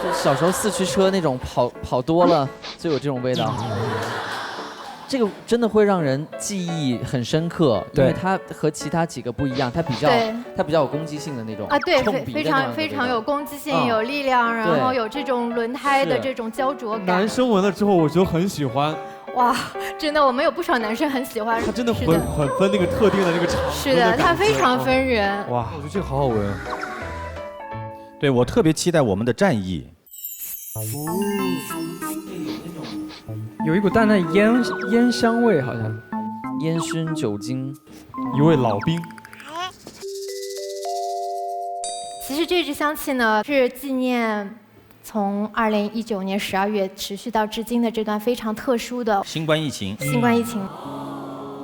就小时候4驱车那种跑多了就有这种味道。这个真的会让人记忆很深刻，因为它和其他几个不一样，它比较有攻击性的那种对，非常有攻击性，有力量，然后有这种轮胎的这种焦灼感。男生闻了之后，我就很喜欢。哇，真的，我们有不少男生很喜欢。它真的很分那个特定的那个场合。是的，它非常分人。哇，我觉得这个好好闻。对，我特别期待我们的战役。有一股淡淡烟香味，好像烟熏酒精。一位老兵。其实这支香气呢，是纪念从2019年12月持续到至今的这段非常特殊的新冠疫情。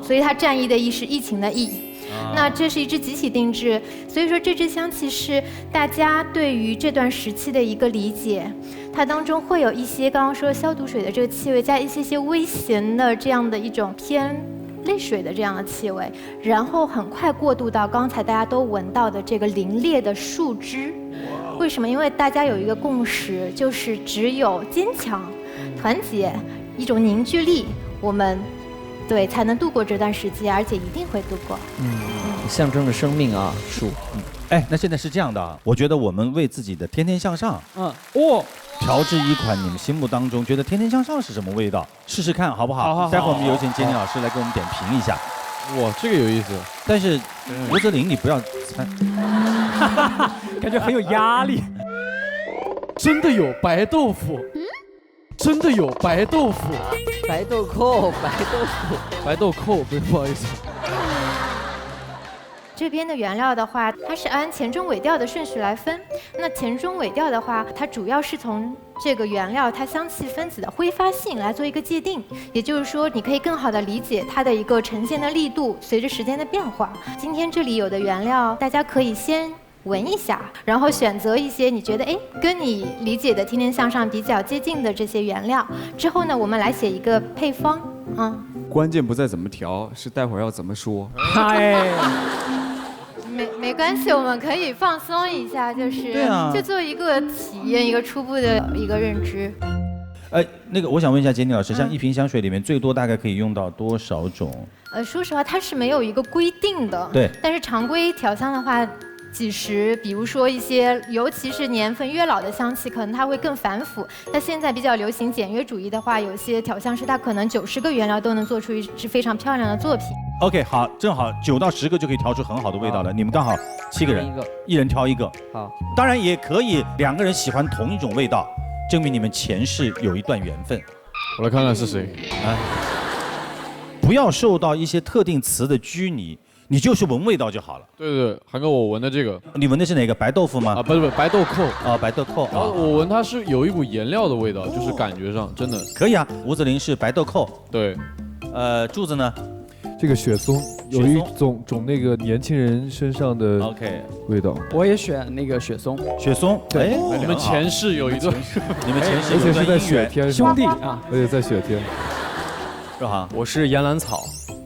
所以它战役的役是疫情的疫。那这是一支集体定制，所以说这支香气是大家对于这段时期的一个理解，它当中会有一些刚刚说消毒水的这个气味，加一些微咸的这样的一种偏泪水的这样的气味，然后很快过渡到刚才大家都闻到的这个凛冽的树枝。为什么？因为大家有一个共识，就是只有坚强、团结、一种凝聚力，我们才能度过这段时期，而且一定会度过。象征着生命啊，树。那现在是这样的，我觉得我们为自己的天天向上，调制一款你们心目当中觉得天天向上是什么味道，试试看好不好？待会儿我们有请杰尼老师来给我们点评一下。哇，这个有意思。但是吴泽林，你不要猜，感觉很有压力。真的有白豆腐。真的有白豆腐，白豆蔻，不好意思。这边的原料的话，它是按前中尾调的顺序来分。那前中尾调的话，它主要是从这个原料它香气分子的挥发性来做一个界定，也就是说，你可以更好的理解它的一个呈现的力度随着时间的变化。今天这里有的原料，大家可以先闻一下，然后选择一些你觉得跟你理解的天天向上比较接近的这些原料。之后呢，我们来写一个配方关键不在怎么调，是待会儿要怎么说。没关系，我们可以放松一下，就做一个体验，一个初步的一个认知。那个我想问一下杰尼老师，像一瓶香水里面最多大概可以用到多少种？说实话，它是没有一个规定的。对。但是常规调香的话，几十，比如说一些，尤其是年份越老的香气，可能它会更繁复。那现在比较流行简约主义的话，有些调香师他可能90个原料都能做出一支非常漂亮的作品。OK， 好，正好9到10个就可以调出很好的味道了。你们刚好7个人，一人挑一个。好，当然也可以2个人喜欢同一种味道，证明你们前世有一段缘分。我来看看是谁。不要受到一些特定词的拘泥，你就是闻味道就好了。对，韩哥，我闻的这个。你闻的是哪个？白豆腐吗？不是，白豆蔻。白豆蔻。然后我闻它是有一股颜料的味道，就是感觉上真的可以啊。吴子霖是白豆蔻。对。柱子呢？这个雪松有一种那个年轻人身上的味道。我也选那个雪松。雪松，对，你们前世有一段，你们前世而且是在雪天，兄弟啊，而且在雪天。是吧？我是岩兰草。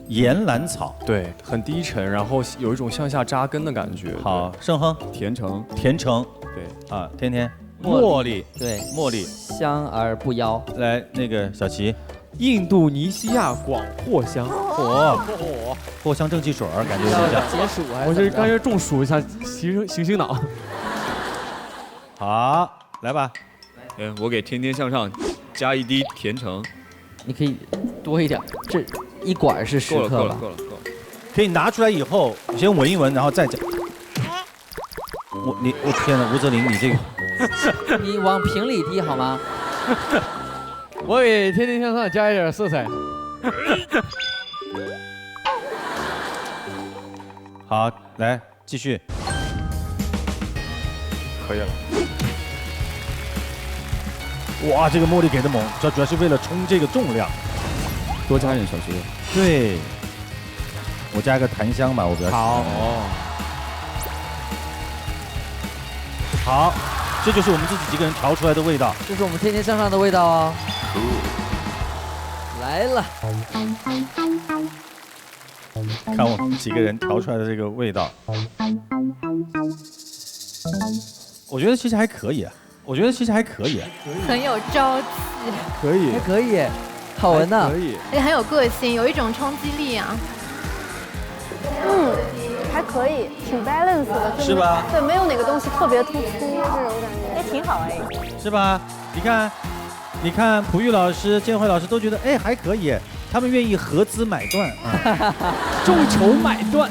岩兰草，对，很低沉，然后有一种向下扎根的感觉。好，盛亨，甜橙，甜橙，对啊，天天，茉莉，对，茉莉，香而不妖。来，那个小齐，印度尼西亚广藿香，藿香正气水儿，感觉有点像。解暑还是？我是刚才中暑，想醒醒脑。好，来吧。我给天天向上加一滴甜橙。你可以多一点，这一管是10克吧？够了。可以拿出来以后，先闻一闻，然后再加。我天哪，吴泽林，你这个，你往瓶里滴好吗？我给天天向上加一点色彩。好，来继续。可以了。哇，这个茉莉给的猛，主要是为了冲这个重量，多加一点小徐。对，我加个檀香吧，我比较喜欢。好，这就是我们自己几个人调出来的味道。这是我们天天向上的味道哦。来了，看我们几个人调出来的这个味道，我觉得其实还可以啊。很有朝气，可以，好闻的，而且很有个性，有一种冲击力啊。还可以，挺 balance 的，是吧？对，没有哪个东西特别突出这种感觉，也挺好哎。是吧？你看，璞玉老师、建辉老师都觉得还可以，他们愿意合资买断啊，众筹买断，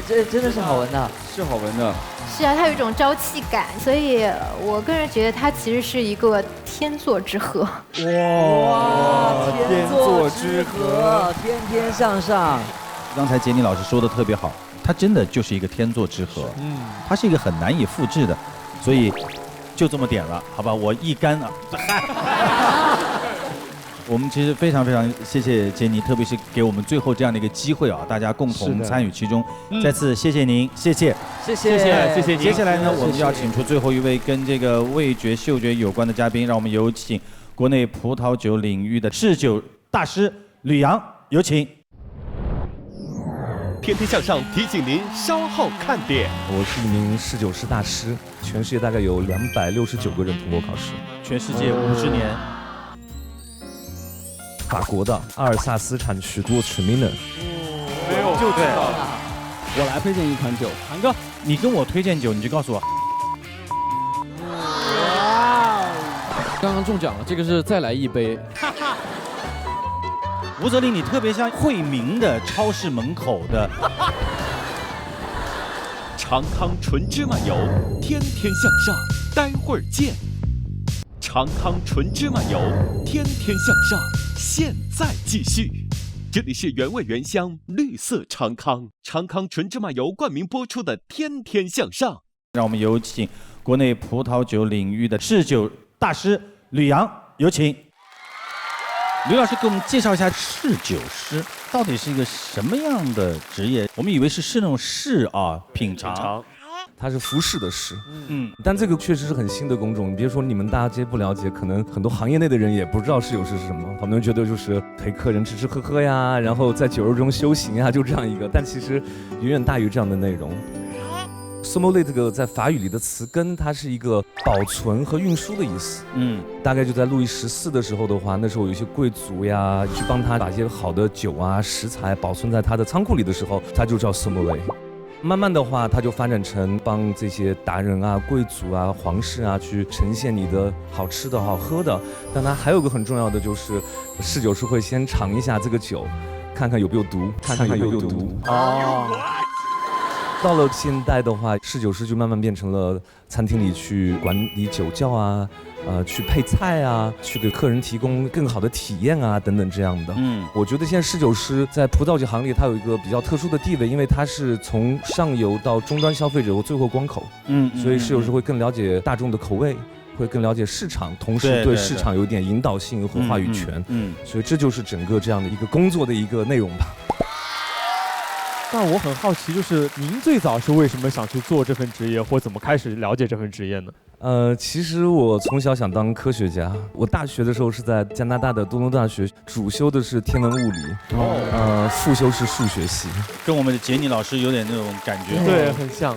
这真的是好闻的，是好闻的。是啊，它有一种朝气感，所以我个人觉得它其实是一个天作之合。哇，天作之合，天天向上。刚才杰尼老师说的特别好，它真的就是一个天作之合，它是一个很难以复制的，所以就这么点了，好吧？我一干啊，我们其实非常谢谢杰尼，特别是给我们最后这样的一个机会啊，大家共同参与其中，再次谢谢您，谢谢您。接下来呢，我们要请出最后一位跟这个味觉、嗅觉有关的嘉宾，让我们有请国内葡萄酒领域的侍酒大师吕阳，有请。天天向上提醒您稍后看点。我是一名侍酒师大师，全世界大概有269个人通过考试，全世界50年。法国的阿尔萨斯产区做取名的，没有就对了。我来推荐一款酒，韩哥，你跟我推荐酒，你就告诉我。刚刚中奖了，这个是再来一杯。吴泽林，你特别像惠民的超市门口的。长康纯芝麻油，天天向上，待会儿见。长康纯芝麻油，天天向上，现在继续。这里是原味原香绿色长康，长康纯芝麻油冠名播出的《天天向上》。让我们有请国内葡萄酒领域的侍酒大师吕阳，有请。吕老师给我们介绍一下侍酒师到底是一个什么样的职业？我们以为是那种试啊，品尝。它是服侍的侍，但这个确实是很新的工种。你别说你们大家不了解，可能很多行业内的人也不知道侍酒师是什么。很多人觉得就是陪客人吃吃喝喝呀，然后在酒肉中修行呀，就这样一个。但其实远远大于这样的内容。sommelier 这个在法语里的词根，它是一个保存和运输的意思。大概就在路易14的时候的话，那时候有一些贵族呀，去帮他把一些好的酒啊、食材保存在他的仓库里的时候，他就叫 sommelier。慢慢的话，它就发展成帮这些达人啊、贵族啊、皇室啊去呈现你的好吃的好喝的。但它还有个很重要的就是，侍酒师会先尝一下这个酒，看看有没有毒，看看有没有毒。到了现代的话，侍酒师就慢慢变成了餐厅里去管理酒窖啊，去配菜啊，去给客人提供更好的体验啊，等等这样的。我觉得现在侍酒师在葡萄酒行业，它有一个比较特殊的地位，因为它是从上游到终端消费者最后关口。所以侍酒师会更了解大众的口味，会更了解市场，同时对市场有一点引导性和话语权。所以这就是整个这样的一个工作的一个内容吧。那我很好奇，就是您最早是为什么想去做这份职业，或怎么开始了解这份职业呢？其实我从小想当科学家。我大学的时候是在加拿大的多伦多大学，主修的是天文物理，副修是数学系，跟我们的杰尼老师有点那种感觉。对，很像。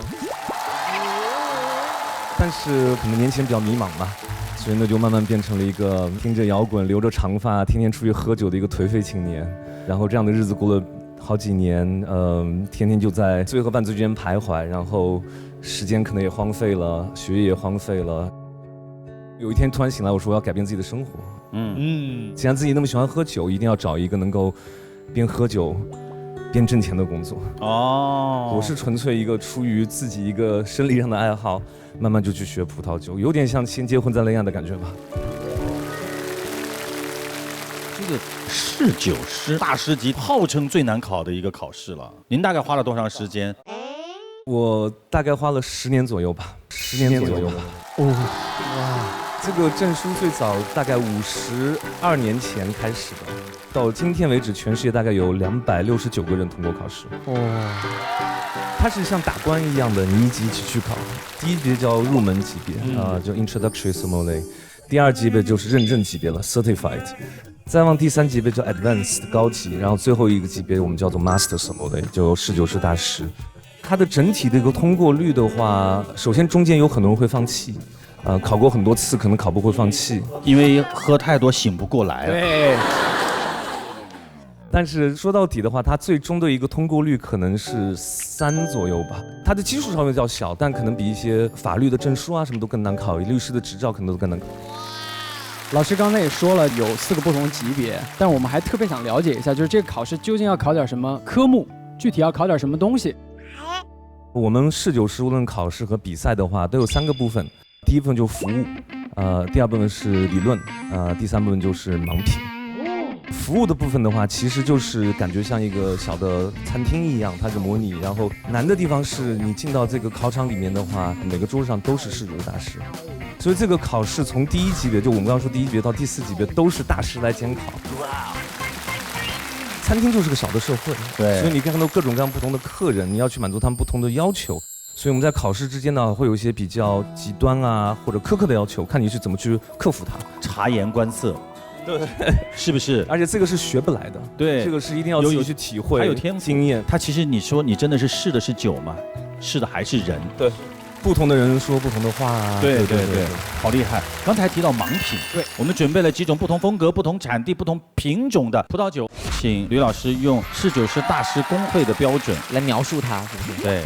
但是可能年轻人比较迷茫嘛，所以呢就慢慢变成了一个听着摇滚、留着长发、天天出去喝酒的一个颓废青年。然后这样的日子过了好几年，天天就在罪和犯罪之间徘徊，然后时间可能也荒废了，学业也荒废了。有一天突然醒来，我说我要改变自己的生活。既然自己那么喜欢喝酒，一定要找一个能够边喝酒边挣钱的工作。我是纯粹一个出于自己一个生理上的爱好，慢慢就去学葡萄酒，有点像先结婚再恋爱的感觉吧。这个侍酒师大师级，号称最难考的一个考试了。您大概花了多长时间？我大概花了10年左右吧，10年左右吧。这个证书最早大概52年前开始的，到今天为止，全世界大概有269个人通过考试。它是像打官一样的，你一级一级去考。第一级叫入门级别，叫 Introductory Sommelier。第2级别就是认证级别了 ，Certified。再往第3级别叫 Advanced 高级，然后最后一个级别我们叫做 Master Sommelier， 就侍酒师大师。它的整体的一个通过率的话，首先中间有很多人会放弃，考过很多次可能考不会放弃，因为喝太多醒不过来了。对。但是说到底的话，它最终的一个通过率可能是3左右吧。它的基数稍微较小，但可能比一些法律的证书啊什么都更难考，律师的执照可能都更难考。老师刚才也说了有4个不同级别，但我们还特别想了解一下，就是这个考试究竟要考点什么科目，具体要考点什么东西？我们侍酒师无论考试和比赛的话，都有3个部分。第一部分就服务，第2部分是理论，第3部分就是盲品。服务的部分的话，其实就是感觉像一个小的餐厅一样，它是模拟。然后难的地方是你进到这个考场里面的话，每个桌上都是侍酒大师，所以这个考试从第1级别，就我们刚刚说第1级别到第4级别，都是大师来监考。餐厅就是个小的社会，对，所以你看到各种各样不同的客人，你要去满足他们不同的要求。所以我们在考试之间呢，会有一些比较极端啊或者苛刻的要求，看你是怎么去克服它。察言观色。对，是不是？而且这个是学不来的，对，这个是一定要自己去体会，还有天赋经验。他其实你说你真的是试的是酒吗？试的还是人？对，不同的人说不同的话啊。对，好厉害！刚才提到盲品，对，我们准备了几种不同风格、不同产地、不同品种的葡萄酒，请吕老师用侍酒师大师工会的标准来描述它，是不是？对。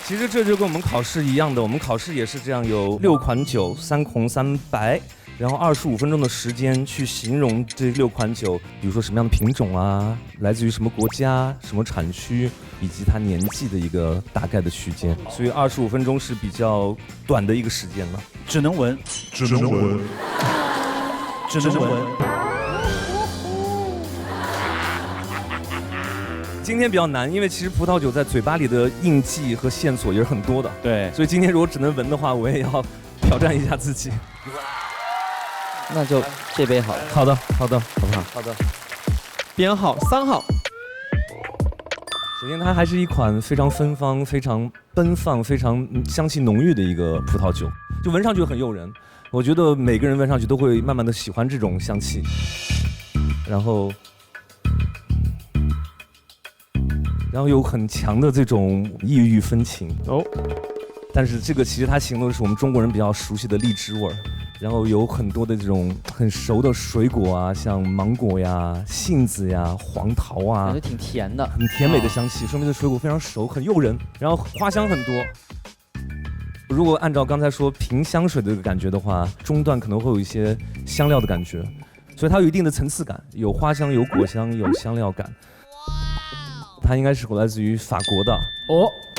其实这就跟我们考试一样的，我们考试也是这样，有6款酒，3红3白，然后25分钟的时间去形容这6款酒，比如说什么样的品种啊，来自于什么国家、什么产区，以及它年纪的一个大概的区间。所以25分钟是比较短的一个时间了。只能闻，只能闻，只能闻。今天比较难，因为其实葡萄酒在嘴巴里的印记和线索也是很多的。对，所以今天如果只能闻的话，我也要挑战一下自己。那就这杯好了。好的，好的，好不好？好的。编号3号。首先，它还是一款非常芬芳、非常奔放、非常香气浓郁的一个葡萄酒，就闻上去很诱人。我觉得每个人闻上去都会慢慢的喜欢这种香气。然后有很强的这种异域风情。但是这个其实它形容的是我们中国人比较熟悉的荔枝味儿，然后有很多的这种很熟的水果啊，像芒果呀、杏子呀、黄桃啊，感觉挺甜的，很甜美的香气，说明这水果非常熟，很诱人，然后花香很多。如果按照刚才说凭香水的这个感觉的话，中段可能会有一些香料的感觉，所以它有一定的层次感，有花香、有果香、有香料感。它应该是来自于法国的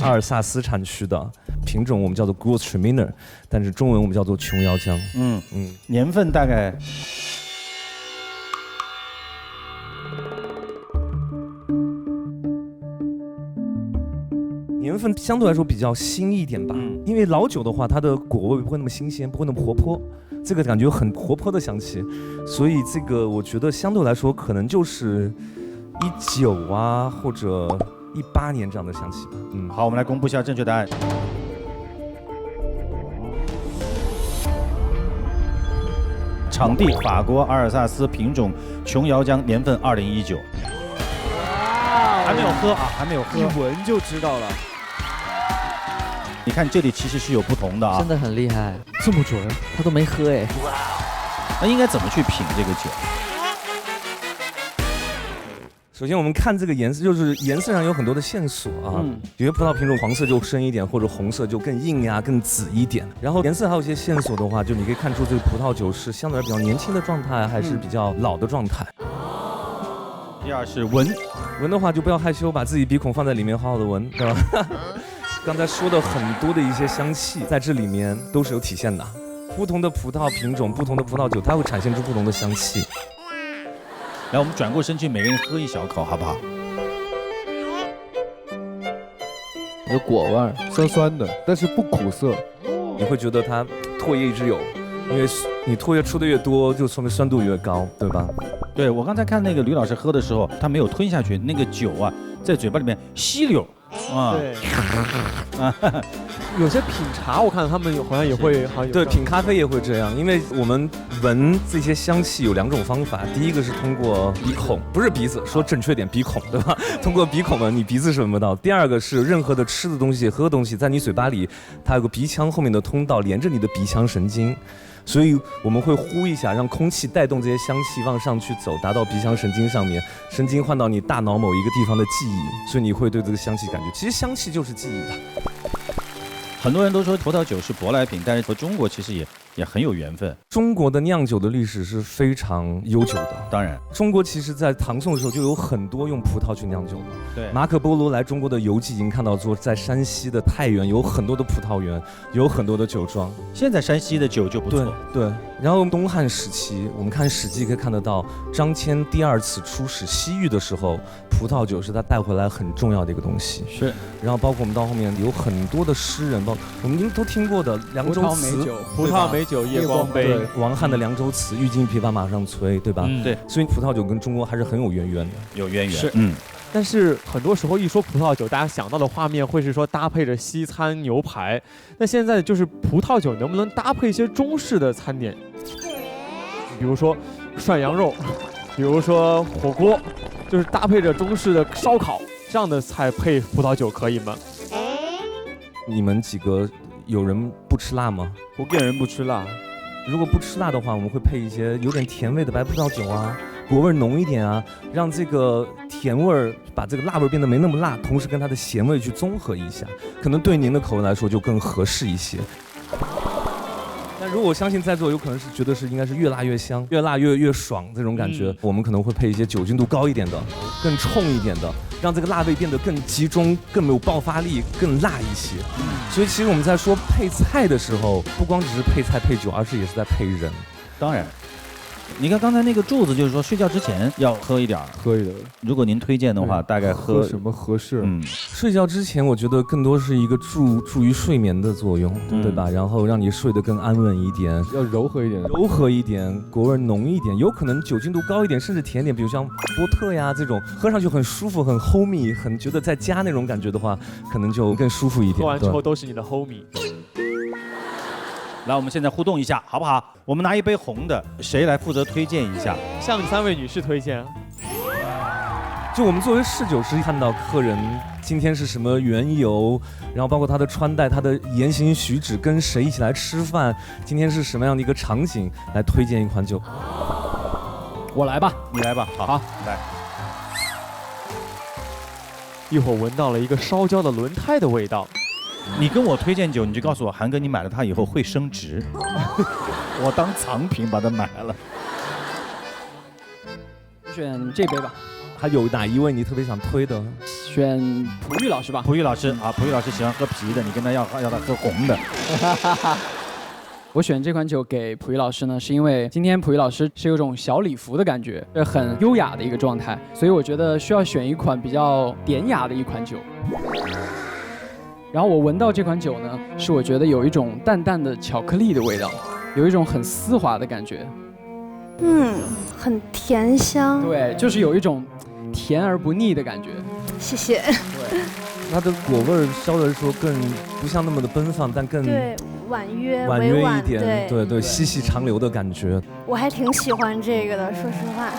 阿尔萨斯产区的品种，我们叫做 Gewürztraminer， 但是中文我们叫做琼瑶浆。年份大概年份相对来说比较新一点吧，因为老酒的话，它的果味不会那么新鲜，不会那么活泼，这个感觉很活泼的香气，所以这个我觉得相对来说可能就是19啊或者18年这样的香气吧。好，我们来公布一下正确答案。场地法国阿尔萨斯，品种琼瑶浆，年份2019。还没有喝啊，还没有喝，一闻就知道了。你看这里其实是有不同的啊，真的很厉害，这么准，他都没喝哎。那应该怎么去品这个酒？首先我们看这个颜色，就是颜色上有很多的线索啊。有些葡萄品种黄色就深一点，或者红色就更硬呀、更紫一点。然后颜色还有一些线索的话，就你可以看出这个葡萄酒是相对来比较年轻的状态，还是比较老的状态。第二是闻的话就不要害羞，把自己鼻孔放在里面好好的闻，对吧？刚才说的很多的一些香气在这里面都是有体现的。不同的葡萄品种、不同的葡萄酒，它会产生出不同的香气。来，我们转过身去，每个人喝一小口，好不好？有果味儿，酸酸的，但是不苦涩。你会觉得它唾液一直有，因为你唾液出的越多，就说明酸度越高，对吧？对，我刚才看那个吕老师喝的时候，他没有吞下去，那个酒啊，在嘴巴里面吸溜啊。对。有些品茶，我看他们好像也会，对，品咖啡也会这样，因为我们闻这些香气有2种方法，第一个是通过鼻孔，不是鼻子，说正确点，鼻孔，对吧？通过鼻孔闻，你鼻子是闻不到。第二个是任何的吃的东西、喝的东西，在你嘴巴里，它有个鼻腔后面的通道连着你的鼻腔神经。所以我们会呼一下，让空气带动这些香气往上去走，达到鼻腔神经上面，神经换到你大脑某一个地方的记忆，所以你会对这个香气感觉。其实香气就是记忆的。很多人都说葡萄酒是舶来品，但是和中国其实也很有缘分。中国的酿酒的历史是非常悠久的。当然，中国其实在唐宋的时候就有很多用葡萄去酿酒的。对，马可波罗来中国的游记已经看到说，在山西的太原有很多的葡萄园，有很多的酒庄。现在山西的酒就不错。对。然后东汉时期，我们看《史记》可以看得到，张骞第2次出使西域的时候，葡萄酒是他带回来很重要的一个东西。是。然后包括我们到后面有很多的诗人，我们都听过的《凉州词》，葡萄美酒夜光杯，对，王翰的《凉州词》，郁金枇杷马上催，对吧？对。所以葡萄酒跟中国还是很有渊源的，有渊源。是，但是很多时候一说葡萄酒，大家想到的画面会是说搭配着西餐牛排。那现在就是葡萄酒能不能搭配一些中式的餐点？比如说涮羊肉，比如说火锅，就是搭配着中式的烧烤这样的菜配葡萄酒可以吗？你们几个有人不吃辣吗？福建人不吃辣。如果不吃辣的话，我们会配一些有点甜味的白葡萄酒啊，果味浓一点啊，让这个甜味儿把这个辣味变得没那么辣，同时跟它的咸味去综合一下，可能对您的口味来说就更合适一些。但如果我相信在座有可能是觉得是应该是越辣越香，越辣越爽这种感觉，我们可能会配一些酒精度高一点的，更冲一点的，让这个辣味变得更集中、更有爆发力、更辣一些。所以其实我们在说配菜的时候，不光只是配菜配酒，而是也是在配人。当然。你看刚才那个柱子，就是说睡觉之前要喝一点。如果您推荐的话，大概喝什么合适？睡觉之前，我觉得更多是一个助于睡眠的作用，对吧？然后让你睡得更安稳一点，要柔和一点，果味浓一点，有可能酒精度高一点，甚至甜点，比如像波特呀这种，喝上去很舒服、很 homey， 很觉得在家那种感觉的话，可能就更舒服一点。喝完之后都是你的 homey。来，我们现在互动一下，好不好？我们拿一杯红的，谁来负责推荐一下？向3位女士推荐啊。就我们作为侍酒师，看到客人今天是什么缘由，然后包括他的穿戴、他的言行举止，跟谁一起来吃饭，今天是什么样的一个场景，来推荐一款酒。我来吧，你来吧，好，来。一会儿闻到了一个烧焦的轮胎的味道。你跟我推荐酒，你就告诉我，韩哥，你买了它以后会升值。我当藏品把它买了。选这杯吧。还有哪一位你特别想推的？选璞玉老师吧。璞玉老师啊，璞玉老师喜欢喝啤的，你跟他要他喝红的。我选这款酒给璞玉老师呢，是因为今天璞玉老师是有种小礼服的感觉，很优雅的一个状态，所以我觉得需要选一款比较典雅的一款酒。然后我闻到这款酒呢，是我觉得有一种淡淡的巧克力的味道，有一种很丝滑的感觉。很甜香。对，就是有一种甜而不腻的感觉。谢谢。对，它的果味儿相对来说更不像那么的奔放，但更对婉约一点，对，细细长流的感觉。我还挺喜欢这个的，说实话。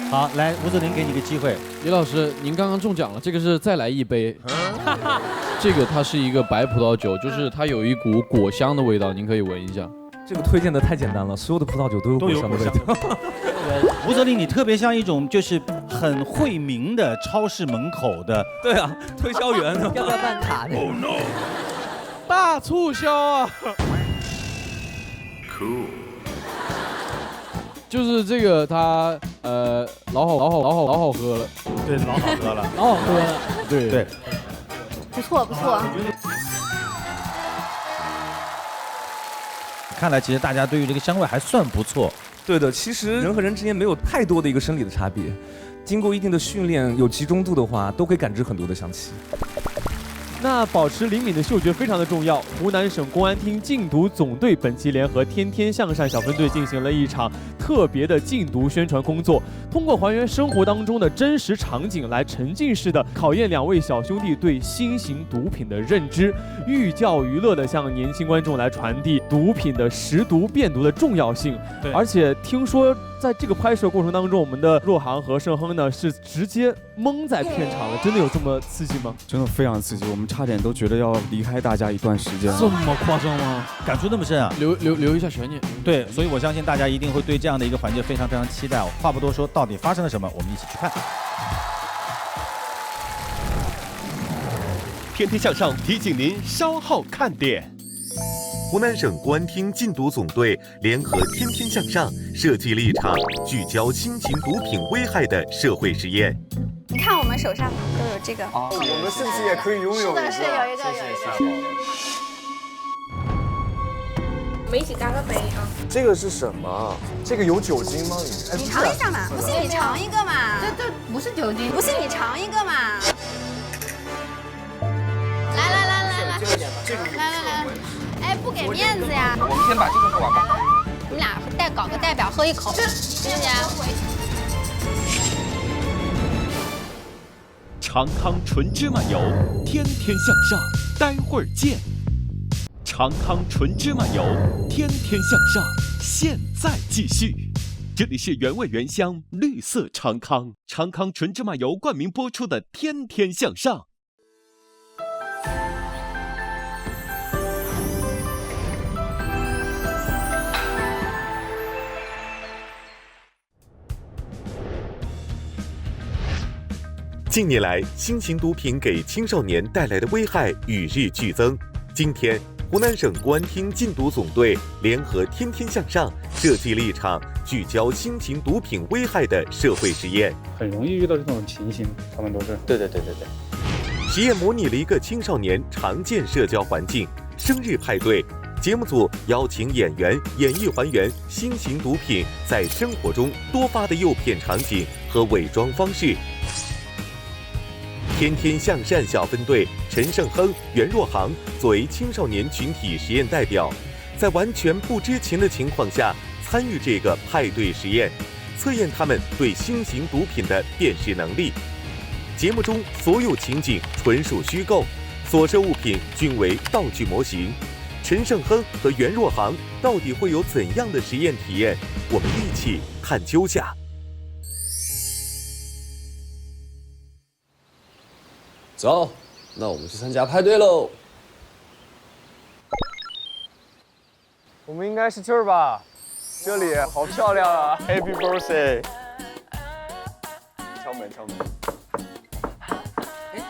好，来，吴泽林给你个机会。李老师，您刚刚中奖了，这个是再来一杯。这个它是一个白葡萄酒，就是它有一股果香的味道，您可以闻一下。这个推荐的太简单了，所有的葡萄酒都有果香的味道。吴泽林，你特别像一种就是很惠民的超市门口的，对啊，推销员。要不要办卡的？ Oh no！ 大促销啊 ！Cool。就是这个它老好喝了。对，老好喝了，老好喝了。对。不错不错。看来其实大家对于这个香味还算不错。对的，其实人和人之间没有太多的一个生理的差别，经过一定的训练，有集中度的话，都可以感知很多的香气。那保持灵敏的嗅觉非常的重要。湖南省公安厅禁毒总队本期联合天天向善小分队进行了一场特别的禁毒宣传工作，通过还原生活当中的真实场景来沉浸式的考验2位小兄弟对新型毒品的认知，寓教于乐的向年轻观众来传递毒品的识毒辨毒的重要性。而且听说在这个拍摄过程当中，我们的若航和盛亨呢是直接蒙在片场了，真的有这么刺激吗？真的非常刺激，我们差点都觉得要离开大家一段时间。这么夸张吗？感触那么深啊！留一下悬念。对，所以我相信大家一定会对这样的一个环节非常非常期待。话不多说，到底发生了什么？我们一起去看。天天向上提醒您稍后看点。湖南省公安厅禁毒总队联合天天向上设计了一场聚焦新型毒品危害的社会实验。你看我们手上都有这个，我们是不是也可以拥有一个？是的，是有一个，有一个。我们一起干个杯啊！这个是什么？这个有酒精吗？你尝一下嘛，不信你尝一个嘛。这不是酒精，不信你尝一个嘛。来，哎，不给面子呀！我们先把这个喝完吧。你们俩搞个代表喝一口，谢谢。长康纯芝麻油，天天向上，待会儿见。长康纯芝麻油，天天向上，现在继续。这里是原味原香绿色长康，长康纯芝麻油冠名播出的《天天向上》。近年来，新型毒品给青少年带来的危害与日俱增。今天，湖南省公安厅禁毒总队联合天天向上设计了一场聚焦新型毒品危害的社会实验。很容易遇到这种情形，他们都是。对。实验模拟了一个青少年常见社交环境——生日派对。节目组邀请演员演绎还原新型毒品在生活中多发的诱骗场景和伪装方式。天天向善小分队陈胜亨、袁若航作为青少年群体实验代表，在完全不知情的情况下参与这个派对实验，测验他们对新型毒品的辨识能力。节目中所有情景纯属虚构，所涉物品均为道具模型。陈胜亨和袁若航到底会有怎样的实验体验？我们一起探究下。走，那我们去参加派对喽。我们应该是这儿吧？这里好漂亮啊 ！Happy birthday！ 敲门，敲门。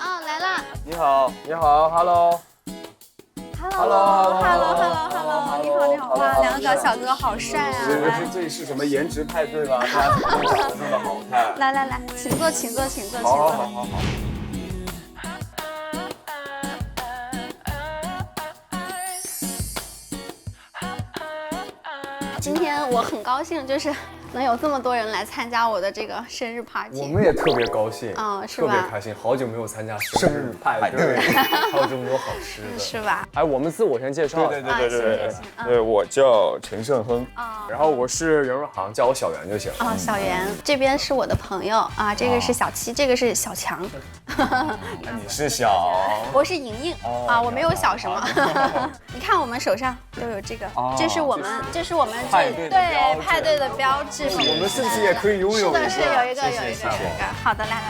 哦，来啦！你好，你好 ，Hello。Hello，你好，哇，两个小哥好帅啊！这里是什么颜值派对吗？大家怎么长得那么好看？来，请坐。好。今天我很高兴，就是能有这么多人来参加我的这个生日 party。我们也特别高兴，是吧？特别开心，好久没有参加生日派对，还有这么多好吃的，是吧？哎，我们自我先介绍。对，我叫陈胜亨，然后我是袁若航，叫我小袁就行。小袁，这边是我的朋友啊，这个是小七，这个是小强。你是小，我是莹莹啊，我没有小什么。你看我们手上都有这个，这是我们派对的标志。我们甚至也可以拥有。是有一个。好的，来。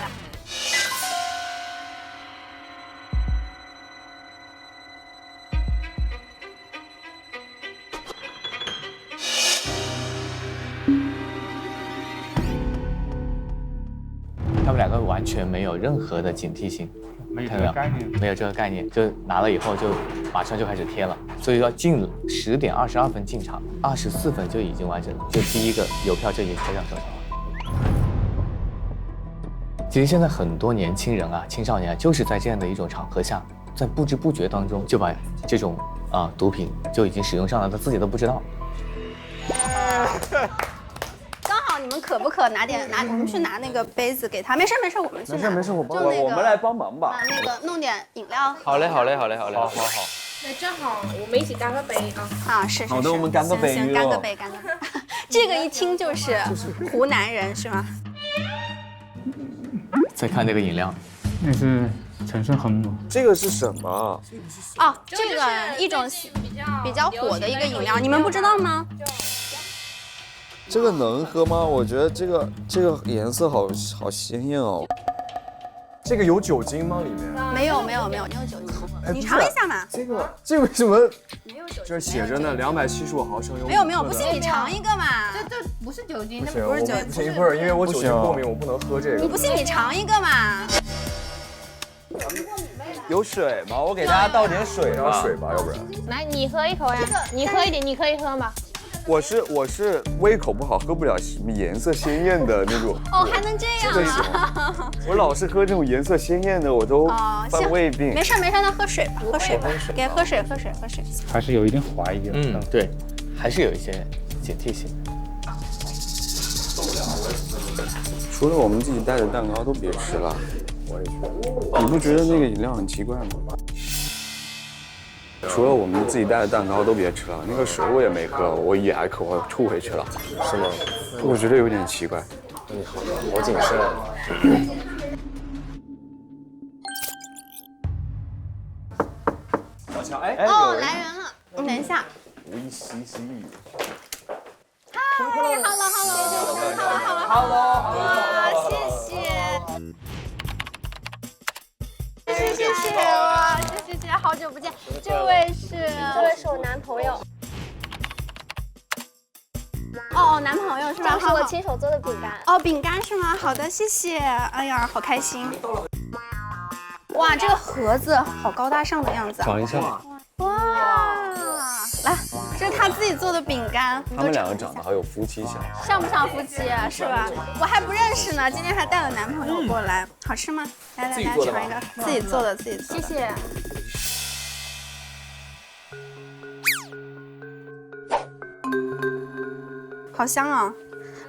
他们两个完全没有任何的警惕性，没有这个概念，没有这个概念，就拿了以后就马上就开始贴了，所以要近10点22分进场，24分就已经完成了，就第一个邮票就已经贴上手上了。其实现在很多年轻人啊、青少年啊，就是在这样的一种场合下，在不知不觉当中就把这种毒品就已经使用上了，他自己都不知道。刚好你们渴不渴？我们去拿那个杯子给他。没事，我们去拿。没事，我们来帮忙吧。那个弄点饮料。好嘞。好。那正好我们一起干个杯啊！是。好的，我们干个杯。行，干个杯。这个一听就是湖南人是吗？再看这个饮料，那是陈胜亨吗？这个是什么？这个一种比较火的一个饮料，你们不知道吗？这个能喝吗？我觉得这个颜色好鲜艳哦。这个有酒精吗？里面？没有，你有酒精。你尝一下嘛。这为什么？这写着呢，275毫升有。没有，不信你尝一个嘛。这不是酒精，不是酒精。不行，一会儿因为我酒精过敏，我不能喝这个。你不信你尝一个嘛。有水吗？我给大家倒点水吧，要不然。来，你喝一口呀。你喝一点，你可以喝吗？我是胃口不好，喝不了什么颜色鲜艳的那种。还能这样啊？我老是喝这种颜色鲜艳的，我都犯胃病。没事，那喝水吧，给喝水。还是有一点怀疑的。对，还是有一些警惕性。除了我们自己带的蛋糕都别吃了。我也觉得。你不觉得那个饮料很奇怪吗？除了我们自己带的蛋糕都别吃了，那个水我也没喝，我一挨口我吐回去了，是吗？我觉得有点奇怪。好的，我谨慎。小强，来人了，等一下。Hello， 谢谢，好久不见。这位是我男朋友。男朋友是吧？这是我亲手做的饼干。饼干是吗？好的，谢谢。哎呀，好开心。哇，这个盒子好高大上的样子。尝一下。哇，来，这是他自己做的饼干。他们两个长得好有夫妻相。像不像夫妻是吧？我还不认识呢，今天还带了男朋友过来。好吃吗？来，尝一个，自己做的。谢谢。好香啊！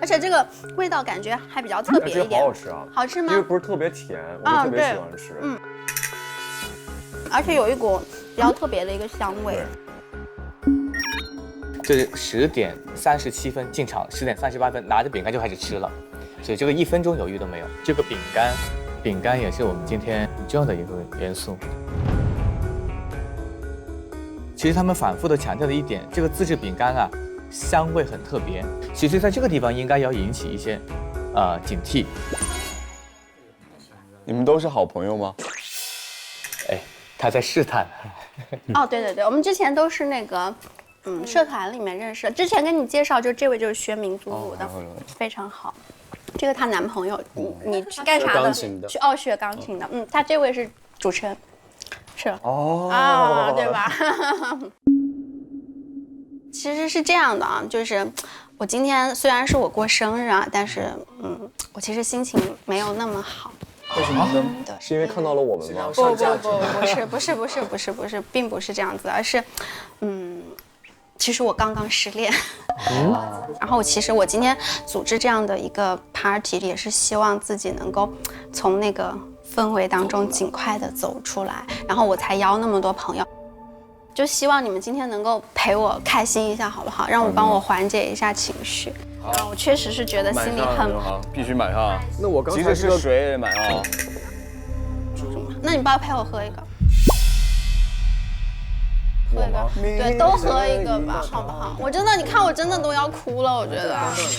而且这个味道感觉还比较特别一点。好好吃啊！好吃吗？因为不是特别甜，我特别喜欢吃。而且有一股比较特别的一个香味。就是10点37分进场，10点38分拿着饼干就开始吃了，所以这个1分钟犹豫都没有。这个饼干也是我们今天很重要的一个元素。其实他们反复的强调的一点，这个自制饼干啊，香味很特别。其实在这个地方应该要引起一些警惕。你们都是好朋友吗？他在试探。哦，对对对，我们之前都是那个，社团里面认识的。之前跟你介绍，就这位就是学民族舞的，非常好。这个她男朋友，你是干啥的？钢琴的。学钢琴的。他这位是主持人，是对吧？其实是这样的啊，就是我今天虽然是我过生日啊，但是我其实心情没有那么好。为什么呢？对，是因为看到了我们吗？不是，并不是这样子，而是，其实我刚刚失恋，然后其实我今天组织这样的一个 party， 也是希望自己能够从那个氛围当中尽快的走出来，然后我才邀那么多朋友，就希望你们今天能够陪我开心一下，好不好？让我帮我缓解一下情绪。我确实是觉得心里很，必须买哈。那我刚才是水买啊。那你爸陪我喝一个。喝一个，对，都喝一个吧，好不好？我真的，你看我真的都要哭了，我觉得。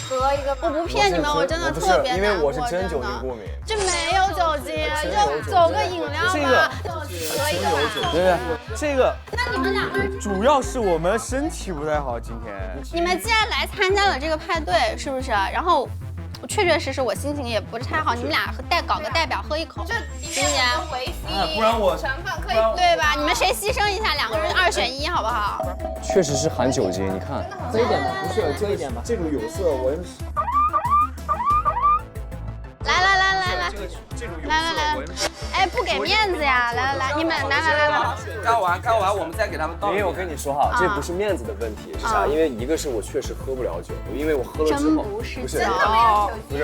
喝一个，我不骗你们，我真的特别难过。因为我是真酒精过敏。这没有酒精，就走个饮料吧。喝一个吧。对，这个。那你们两个人主要是我们身体不太好，今天。你们既然来参加了这个派对，是不是？然后。我确确实实我心情也不是太好，你们俩搞个代表喝一口，今年维 C， 不然我成分可以对吧？你们谁牺牲一下，2个人2选1，好不好？确实是含酒精，你看，喝一点吧，不是喝一点吧？这种有色我。来，哎，不给面子呀！来，你们来。干完，我们再给他们倒。因为我跟你说哈，这不是面子的问题，是啥？因为一个是我确实喝不了酒，因为我喝了之后不是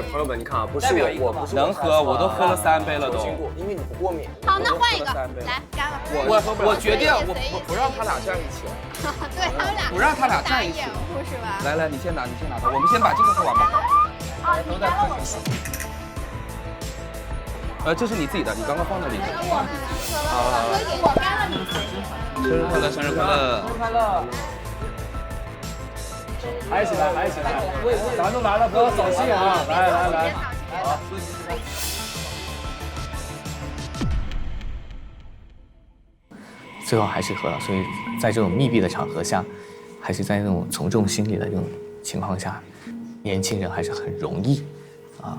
朋友们，你看啊，不是我不是能喝，我都喝了3杯了都。因为你不过敏。好，那换一个，来干了。我决定，我不让他俩站一起了。对他们俩不让他俩站一起，是吧？来，你先拿，我们先把这个喝完吧。你干了我说。这是你自己的，你刚刚放那里。我干了你。生日快乐，生日快乐！生日快乐！嗨起来，咱都来了，不要扫兴啊！来。好。最后还是喝了，所以在这种密闭的场合下，还是在那种从众心理的这种情况下，年轻人还是很容易啊。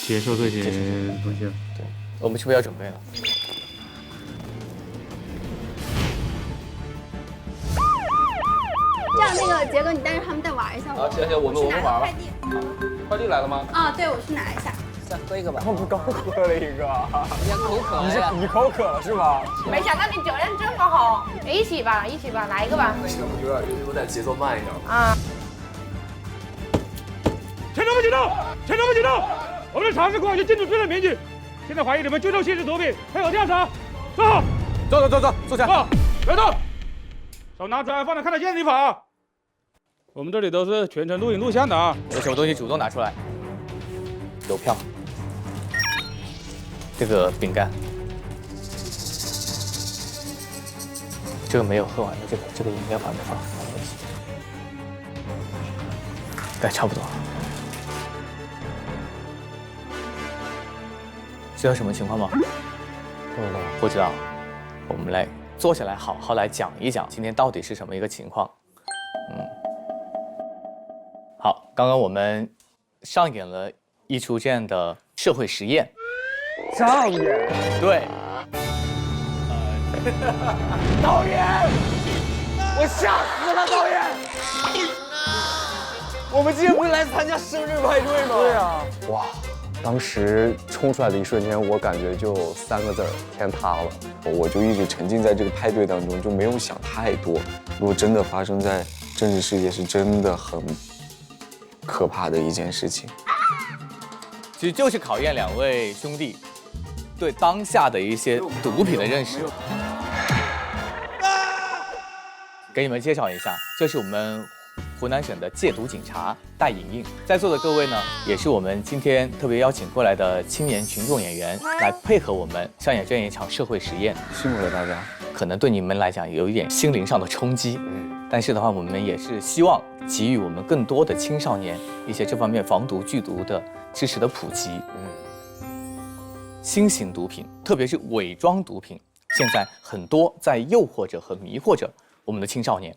接受这些东西。对，我们是不是要准备了？这样，那个杰哥，你带着他们再玩一下。行，我们玩吧。快递来了吗？啊，对，我去拿一下。再喝一个吧。我们刚喝了一个。你口渴了。你口渴了是吧？没想到你酒量这么好，一起吧，来一个吧。有点节奏慢一点。啊。全他们举动！我们的尝试过去进入罪案民警，现在怀疑你们聚众吸食毒品，配合调查。坐好，坐下。别动，手拿出来，放在看得见的地方。我们这里都是全程录影录像的啊。有什么东西主动拿出来。邮票，这个饼干，这个没有喝完的，这个饮料把它放一起，该差不多。知道什么情况吗？不知道。我们来坐下来，好好来讲一讲今天到底是什么一个情况。好，刚刚我们上演了一出这样的社会实验。上演？对。导演，我吓死了，导演。我们今天不是来参加生日派对吗？对啊。哇。当时冲出来的一瞬间，我感觉就3个字：天塌了。我就一直沉浸在这个派对当中，就没有想太多。如果真的发生在真实世界，是真的很可怕的一件事情。其实就是考验2位兄弟对当下的一些毒品的认识。给你们介绍一下，这是我们湖南省的戒毒警察戴莹莹，在座的各位呢，也是我们今天特别邀请过来的青年群众演员，来配合我们上演这样一场社会实验。辛苦了大家，可能对你们来讲有一点心灵上的冲击，但是的话，我们也是希望给予我们更多的青少年一些这方面防毒拒毒的知识的普及。新型毒品，特别是伪装毒品，现在很多在诱惑着和迷惑着我们的青少年。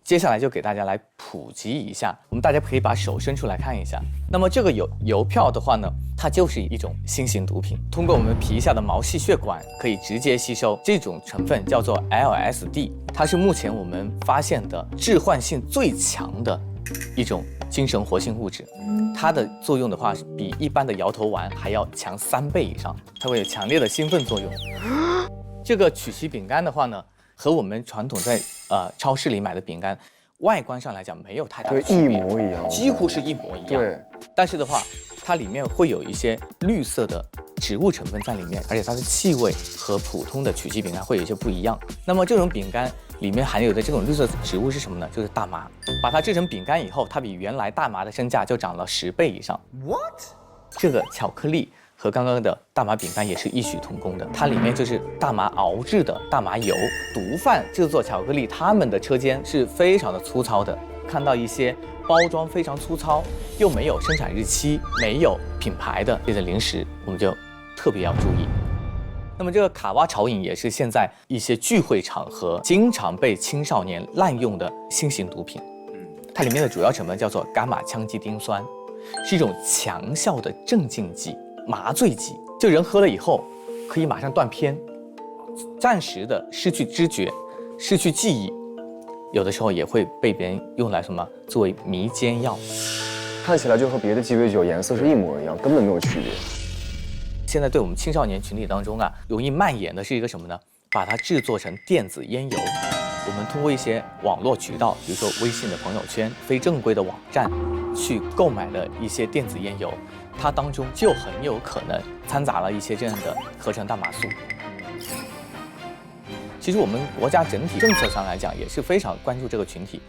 接下来就给大家来普及一下，我们大家可以把手伸出来看一下。那么这个邮票的话呢，它就是一种新型毒品，通过我们皮下的毛细血管可以直接吸收。这种成分叫做 LSD， 它是目前我们发现的致幻性最强的一种精神活性物质。它的作用的话，比一般的摇头丸还要强3倍以上，它会有强烈的兴奋作用。这个曲奇饼干的话呢，和我们传统在超市里买的饼干，外观上来讲没有太大的区别，一模一样，几乎是一模一样。对，但是的话，它里面会有一些绿色的植物成分在里面，而且它的气味和普通的曲奇饼干会有一些不一样。那么这种饼干里面含有的这种绿色植物是什么呢？就是大麻。把它制成饼干以后，它比原来大麻的身价就涨了10倍以上。What？ 这个巧克力和刚刚的大麻饼干也是异曲同工的，它里面就是大麻熬制的大麻油。毒贩制作巧克力，他们的车间是非常的粗糙的，看到一些包装非常粗糙，又没有生产日期、没有品牌的这些零食，我们就特别要注意。那么这个卡哇潮饮也是现在一些聚会场合经常被青少年滥用的新型毒品。它里面的主要成分叫做伽马羟基丁酸，是一种强效的镇静剂、麻醉剂，就人喝了以后可以马上断片，暂时的失去知觉、失去记忆，有的时候也会被别人用来什么作为迷奸药。看起来就和别的鸡尾酒颜色是一模一样，根本没有区别。现在对我们青少年群体当中啊，容易蔓延的是一个什么呢？把它制作成电子烟油。我们通过一些网络渠道，比如说微信的朋友圈、非正规的网站，去购买的一些电子烟油，它当中就很有可能掺杂了一些这样的合成大麻素。其实我们国家整体政策上来讲，也是非常关注这个群体。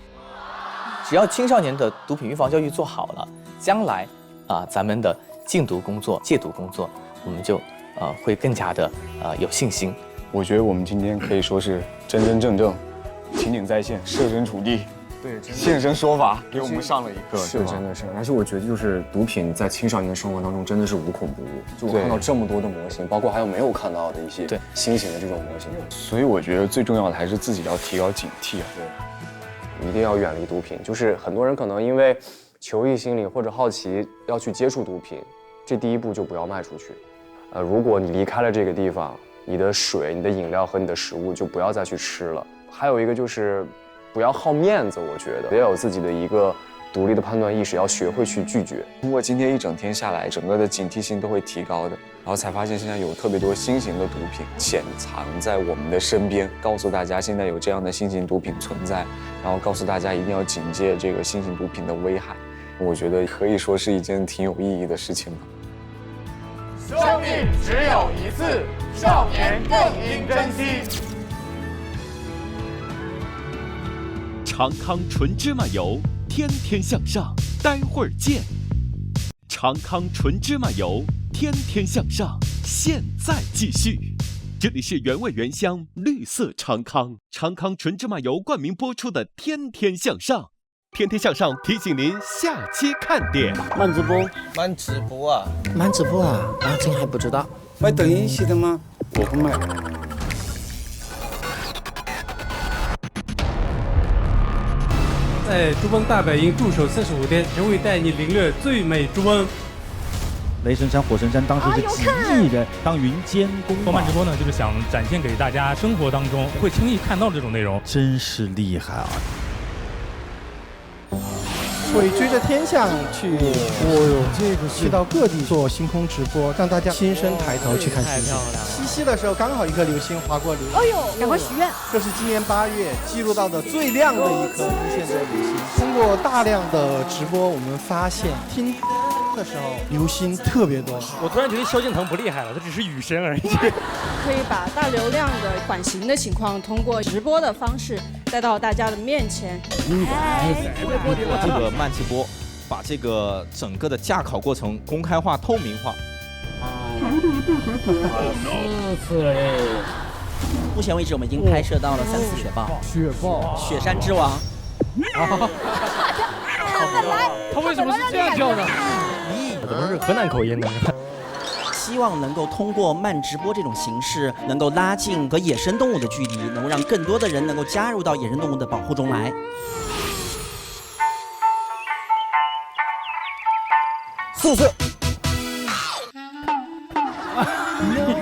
只要青少年的毒品预防教育做好了，将来咱们的禁毒工作、戒毒工作，我们就会更加的有信心。我觉得我们今天可以说是真真正正情景再现，设身处地，对，现身说法，给我们上了一课，是真的是。而且我觉得就是毒品在青少年的生活当中真的是无孔不入，就我看到这么多的模型，包括还有没有看到的一些新型的这种模型，所以我觉得最重要的还是自己要提高警惕啊，对，一定要远离毒品。就是很多人可能因为求异心理或者好奇要去接触毒品，这第一步就不要迈出去。如果你离开了这个地方，你的水、你的饮料和你的食物就不要再去吃了。还有一个就是不要好面子，我觉得要有自己的一个独立的判断意识，要学会去拒绝。通过今天一整天下来，整个的警惕性都会提高的，然后才发现现在有特别多新型的毒品潜藏在我们的身边，告诉大家现在有这样的新型毒品存在，然后告诉大家一定要警戒这个新型毒品的危害。我觉得可以说是一件挺有意义的事情吧。生命只有一次，少年更应珍惜。长康纯芝麻油，天天向上，待会儿见。长康纯芝麻油，天天向上，现在继续。这里是原味原香绿色长康，长康纯芝麻油冠名播出的《天天向上》。天天向上提醒您下期看点。慢直播，慢直播啊，慢直播啊，阿金还不知道。买抖音系的吗？我不买。在珠峰大本营驻守45天，仍会带你领略最美珠峰。雷神山、火神山当时是几亿人当云监工。做慢直播呢，就是想展现给大家生活当中会轻易看到这种内容，真是厉害啊！会追着天象去，这个去到各地做星空直播，让大家亲身抬头去看星星。七夕的时候，刚好一颗流星划过流星。哎呦，赶快许愿！这是今年8月记录到的最亮的一颗无限的流星。通过大量的直播，我们发现听的时候流星特别多。我突然觉得萧敬腾不厉害了，他只是雨声而已。可以把大流量的版型的情况通过直播的方式带到大家的面前。这个慢直播把这个整个的驾考过程公开化、透明化。目前为止，我们已经拍摄到了3次雪豹，雪山之王。他为什么是这样叫的？怎么是河南口音呢？希望能够通过慢直播这种形式，能够拉近和野生动物的距离，能够让更多的人能够加入到野生动物的保护中来。素色。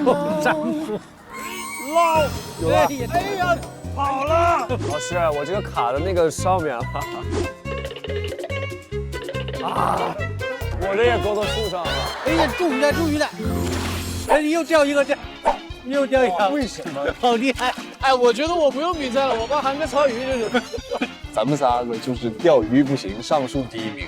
有战术。捞。有了。哎呀，跑了。老师，我这个卡的那个上面了。啊！我这也勾到树上了。哎呀，终于了，终于了！哎，你又掉一个，你又掉一个，为什么？好厉害！哎，我觉得我不用比赛了，我帮韩哥抄鱼就是。咱们仨个就是钓鱼不行，上树第1名。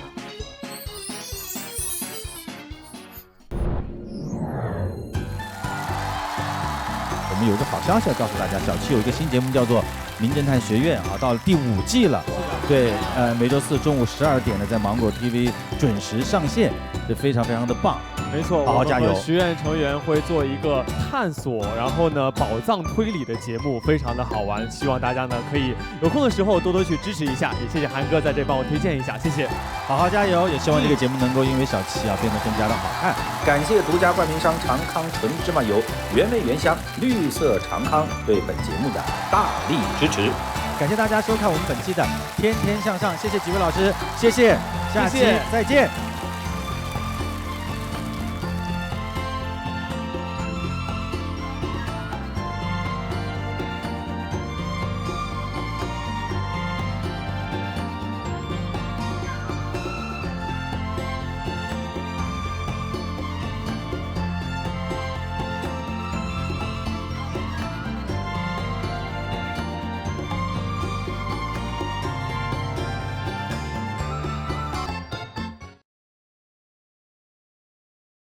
我们有一个好消息要告诉大家，小七有一个新节目叫做《名侦探学院》啊，到了第5季了。对，每周4中午12点呢，在芒果 TV 准时上线，这非常非常的棒。没错，好好加油！学院成员会做一个探索，然后呢宝藏推理的节目，非常的好玩。希望大家呢可以有空的时候多多去支持一下，也谢谢韩哥在这帮我推荐一下，谢谢。好好加油！也希望这个节目能够因为小七啊变得更加的好看。感谢独家冠名商长康纯芝麻油，原味原香，绿色长康对本节目的大力支持。感谢大家收看我们本期的《天天向上》，谢谢几位老师，谢谢，下期再见。